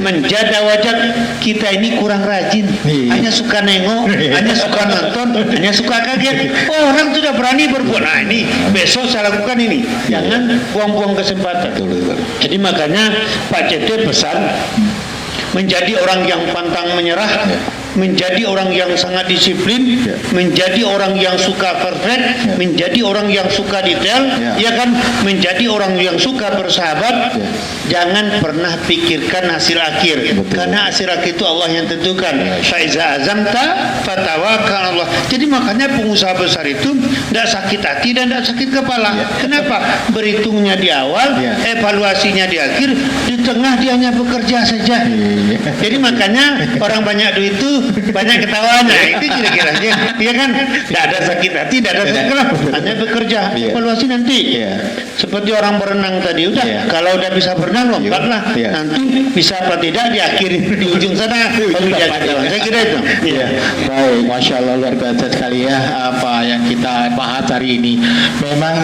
[SPEAKER 2] Menjadi wajah kita ini kurang rajin, hanya suka nengok, hanya suka nonton, hanya suka kaget. Orang sudah berani berbuat. Nah, ini besok saya lakukan ini. Jangan buang-buang kesempatan. Jadi makanya Pak CT pesan menjadi orang yang pantang menyerah, menjadi orang yang sangat disiplin, menjadi orang yang suka perfect, menjadi orang yang suka detail, ya kan, menjadi orang yang suka bersahabat. Jangan pernah pikirkan hasil akhir, karena hasil akhir itu Allah yang tentukan. Faiza azamta fatawakkal Allah. Jadi makanya pengusaha besar itu tidak sakit hati dan tidak sakit kepala. Kenapa? Berhitungnya di awal, evaluasinya di akhir, di tengah dia hanya bekerja saja. Jadi makanya orang banyak duit itu banyak ketawanya. Itu kira-kira aja, ya kan? Tidak ada sakit hati, tidak ada sakit kepala, hanya bekerja. Evaluasi nanti. Seperti orang berenang tadi, udah kalau udah bisa berenang lompatlah. Nanti bisa apa tidak di akhir di ujung sana. Saya kira itu.
[SPEAKER 1] Baik, Masya Allah, luar biasa sekali ya apa yang kita bahas hari ini. Memang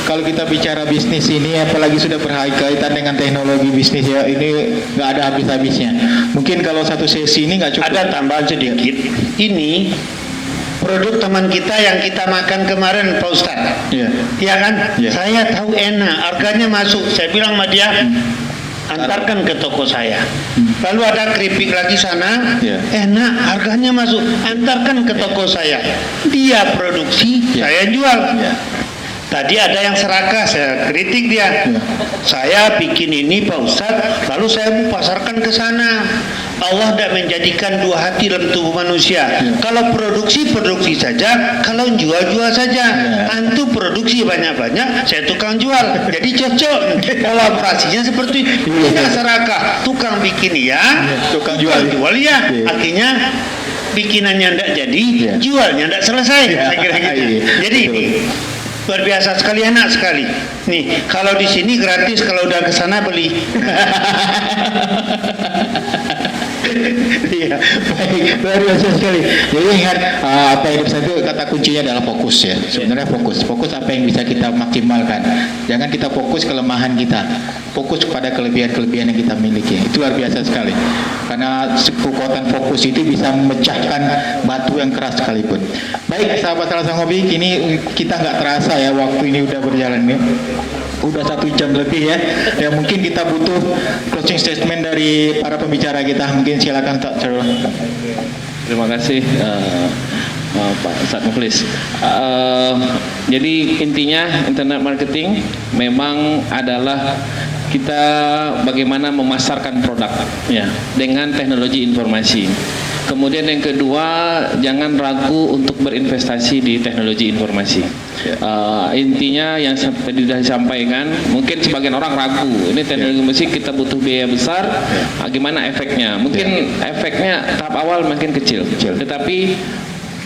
[SPEAKER 1] kalau kita bicara bisnis ini, apalagi sudah berkaitan dengan teknologi bisnis ya, ini nggak ada habis-habisnya. Mungkin kalau satu sesi ini nggak cukup.
[SPEAKER 2] Ada tambahan sedikit. Ini produk teman kita yang kita makan kemarin, Pak Ustadz. Ya kan? Saya tahu enak, harganya masuk. Saya bilang sama dia, antarkan ke toko saya. Lalu ada keripik lagi sana, enak, harganya masuk, antarkan ke toko saya. Dia produksi, saya jual. Tadi ada yang serakah, saya kritik dia. Saya bikin ini Pak Ustadz, lalu saya mau pasarkan ke sana. Allah tidak menjadikan dua hati dalam tubuh manusia. Kalau produksi saja, kalau jual saja. Antum produksi banyak-banyak, saya tukang jual. Jadi cocok. Kolaborasinya seperti tidak serakah. Tukang bikin ya, tukang jual ya. Akhirnya bikinannya tidak jadi, jualnya tidak selesai. Saya kira gitu. Jadi ini luar biasa sekali, enak sekali. Nih, kalau di sini gratis, kalau udah ke sana beli.
[SPEAKER 1] Iya, baik, luar biasa sekali. Jadi ingat apa yang bisa itu kata kuncinya adalah fokus ya. Sebenarnya fokus apa yang bisa kita maksimalkan. Jangan kita fokus kelemahan kita, fokus pada kelebihan-kelebihan yang kita miliki. Itu luar biasa sekali. Karena kekuatan fokus itu bisa memecahkan batu yang keras sekalipun. Baik, sahabat Selasa Ngopi, ini kita nggak terasa ya waktu ini udah berjalan nih. Udah 1 jam lebih ya. Ya mungkin kita butuh closing statement dari para pembicara kita. Mungkin silakan Pak Charul.
[SPEAKER 3] Terima kasih Pak Ustadz Mukhlis. Jadi intinya internet marketing memang adalah kita bagaimana memasarkan produk ya dengan teknologi informasi. Kemudian yang kedua, jangan ragu untuk berinvestasi di teknologi informasi. Intinya yang tadi sudah disampaikan, mungkin sebagian orang ragu, ini teknologi informasi kita butuh biaya besar, gimana efeknya? Mungkin efeknya tahap awal makin kecil, tetapi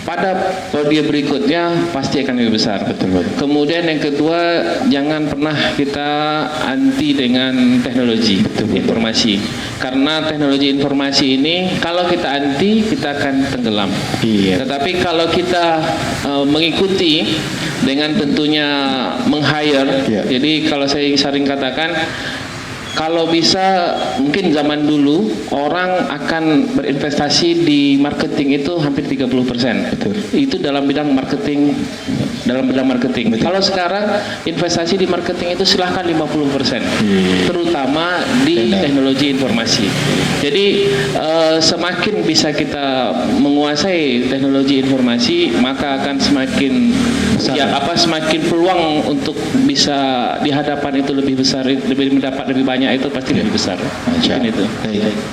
[SPEAKER 3] pada periode berikutnya pasti akan lebih besar. Betul. Kemudian yang kedua, jangan pernah kita anti dengan teknologi informasi, karena teknologi informasi ini kalau kita anti kita akan tenggelam. Iya. Tetapi kalau kita mengikuti dengan tentunya meng-hire, jadi kalau saya sering katakan, kalau bisa mungkin zaman dulu orang akan berinvestasi di marketing itu hampir 30%. Betul. Itu dalam bidang marketing, Betul. Kalau sekarang investasi di marketing itu silahkan 50%. Terutama di teknologi informasi. Jadi semakin bisa kita menguasai teknologi informasi, maka akan semakin semakin peluang untuk bisa di hadapan itu lebih besar, lebih mendapat lebih banyak, itu pasti lebih besar. Itu.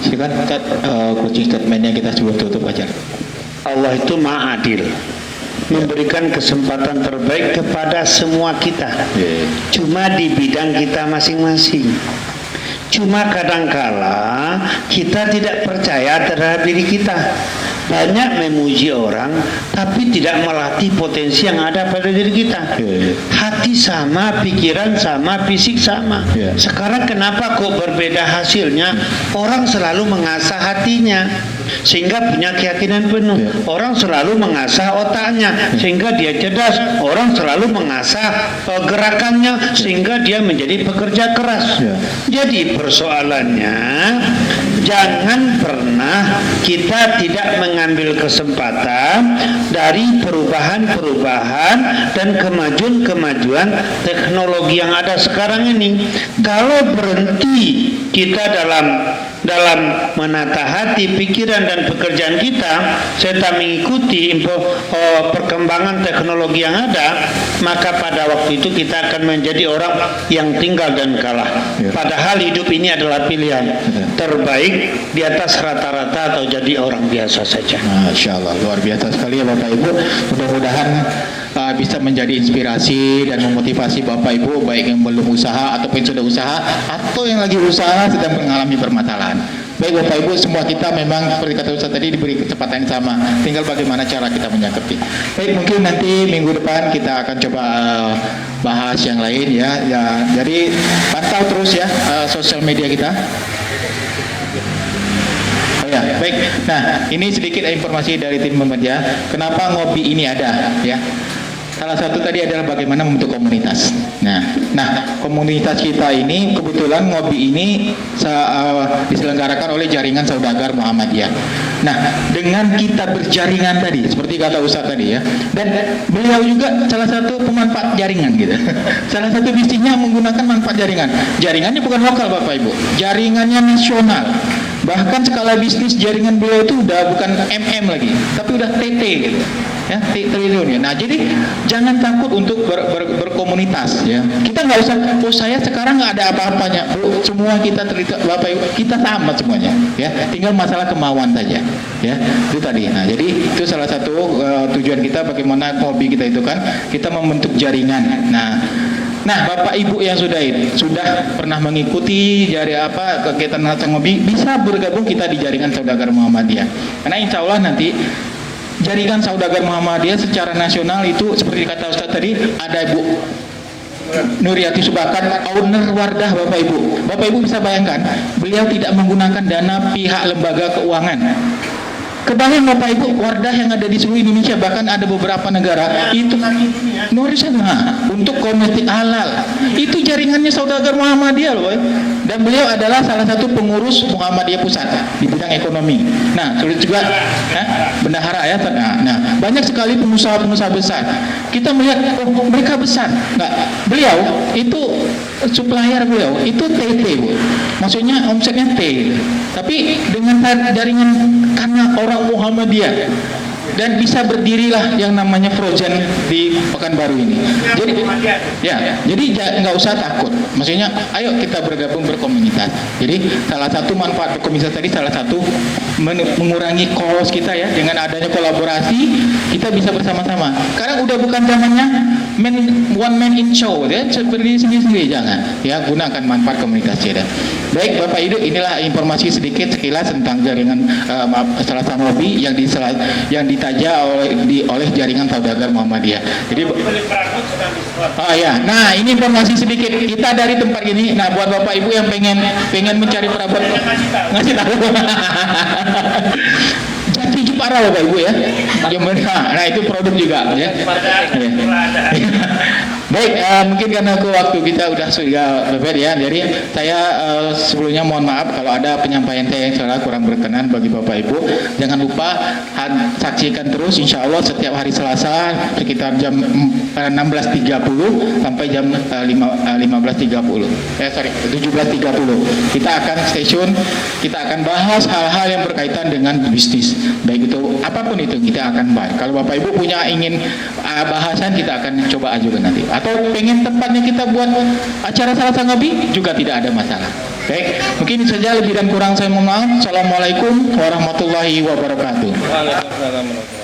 [SPEAKER 1] Silakan closing statementnya kita sebelum tutup aja.
[SPEAKER 2] Allah itu Maha Adil, memberikan kesempatan terbaik kepada semua kita. Cuma di bidang kita masing-masing. Cuma kadangkala kita tidak percaya terhadap diri kita. Banyak memuji orang, tapi tidak melatih potensi yang ada pada diri kita. Hati sama, pikiran sama, fisik sama. Sekarang kenapa kok berbeda hasilnya? Orang selalu mengasah hatinya sehingga punya keyakinan penuh. Orang selalu mengasah otaknya sehingga dia cerdas. Orang selalu mengasah gerakannya sehingga dia menjadi pekerja keras. Jadi persoalannya, jangan pernah kita tidak mengambil kesempatan dari perubahan-perubahan dan kemajuan-kemajuan teknologi yang ada sekarang ini. Kalau berhenti kita dalam menata hati, pikiran dan pekerjaan kita serta mengikuti perkembangan teknologi yang ada, maka pada waktu itu kita akan menjadi orang yang tinggal dan kalah. Padahal hidup ini adalah pilihan terbaik di atas rata-rata atau jadi orang biasa saja.
[SPEAKER 1] Masya Allah, luar biasa sekali ya Bapak Ibu. Mudah-mudahan bisa menjadi inspirasi dan memotivasi Bapak Ibu, baik yang belum usaha ataupun sudah usaha atau yang lagi usaha sedang mengalami permasalahan. Baik Bapak Ibu, semua kita memang seperti kata Ustaz tadi diberi kesempatan yang sama, tinggal bagaimana cara kita menyikapi. Baik, mungkin nanti minggu depan kita akan coba bahas yang lain ya. Jadi pantau terus ya sosial media kita. Baik. Nah, ini sedikit informasi dari tim pemerja. Kenapa ngopi ini ada ya? Salah satu tadi adalah bagaimana membentuk komunitas. Nah, komunitas kita ini kebetulan ngopi ini diselenggarakan oleh jaringan saudagar Muhammadiyah. Nah, dengan kita berjaringan tadi, seperti kata Ustaz tadi ya, dan beliau juga salah satu pemanfaat jaringan gitu. Salah satu bisnisnya menggunakan manfaat jaringan. Jaringannya bukan lokal Bapak Ibu, jaringannya nasional. Bahkan skala bisnis jaringan beliau itu udah bukan MM lagi, tapi udah TT gitu. Ya, triliun ya. Nah, jadi jangan takut untuk berkomunitas ya. Kita nggak usah, saya sekarang nggak ada apa-apanya. Semua kita terlibat Bapak Ibu, kita sama semuanya ya. Tinggal masalah kemauan saja ya. Itu tadi. Nah, jadi itu salah satu tujuan kita bagaimana hobi kita itu kan kita membentuk jaringan. Nah, Bapak Ibu yang sudah pernah mengikuti kegiatan Nasional Ngobi, bisa bergabung kita di jaringan saudagar Muhammadiyah. Karena insya Allah nanti jaringan saudagar Muhammadiyah secara nasional itu seperti kata Ustaz tadi, ada Bu Nuriyati Subakan, owner Wardah, Bapak Ibu. Bapak Ibu bisa bayangkan, beliau tidak menggunakan dana pihak lembaga keuangan. Kebayang Bapak Ibu, Wardah yang ada di seluruh Indonesia, bahkan ada beberapa negara itu untuk komite halal. Itu jaringannya saudagar Muhammadiyah loh. Dan beliau adalah salah satu pengurus Muhammadiyah Pusat di bidang ekonomi. Nah, terus juga bendahara ya. Nah, banyak sekali pengusaha-pengusaha besar. Kita melihat mereka besar. Nah, beliau itu supplier beliau itu TT, Bu. Maksudnya omsetnya T. Tapi dengan jaringan karena orang Muhammadiyah dan bisa berdirilah yang namanya Frozen di Pekanbaru ini. Jadi nggak usah takut. Maksudnya, ayo kita bergabung berkomunitas. Jadi salah satu manfaat berkomunitas tadi, salah satu mengurangi cost kita ya, dengan adanya kolaborasi kita bisa bersama-sama. Sekarang udah bukan zamannya one man in show ya, seperti sendiri-sendiri, jangan ya, gunakan manfaat komunitas ya. Baik Bapak Ibu, inilah informasi sedikit sekilas tentang jaringan Selasa Ngobi yang ditaja oleh jaringan saudagar Muhammadiyah. Jadi nah ini informasi sedikit kita dari tempat ini. Nah, buat Bapak Ibu yang pengen mencari perabot, ngasih tahu. Jati Jepara Bapak Ibu ya. Nah, itu produk juga ya. Baik, mungkin karena waktu kita sudah berbeda ya. Jadi saya sebelumnya mohon maaf kalau ada penyampaian saya yang salah, kurang berkenan bagi Bapak Ibu. Jangan lupa saksikan terus insya Allah setiap hari Selasa sekitar jam 16.30 sampai jam 17.30. Kita akan kita akan bahas hal-hal yang berkaitan dengan bisnis. Baik itu apapun itu kita akan bahas. Kalau Bapak Ibu punya ingin bahasan, kita akan coba ajukan nanti. Atau pengen tempatnya kita buat acara Selasa Ngobi juga tidak ada masalah. Baik, mungkin itu saja, lebih dan kurang saya mohon maaf. Assalamualaikum warahmatullahi wabarakatuh.
[SPEAKER 3] Waalaikumsalam.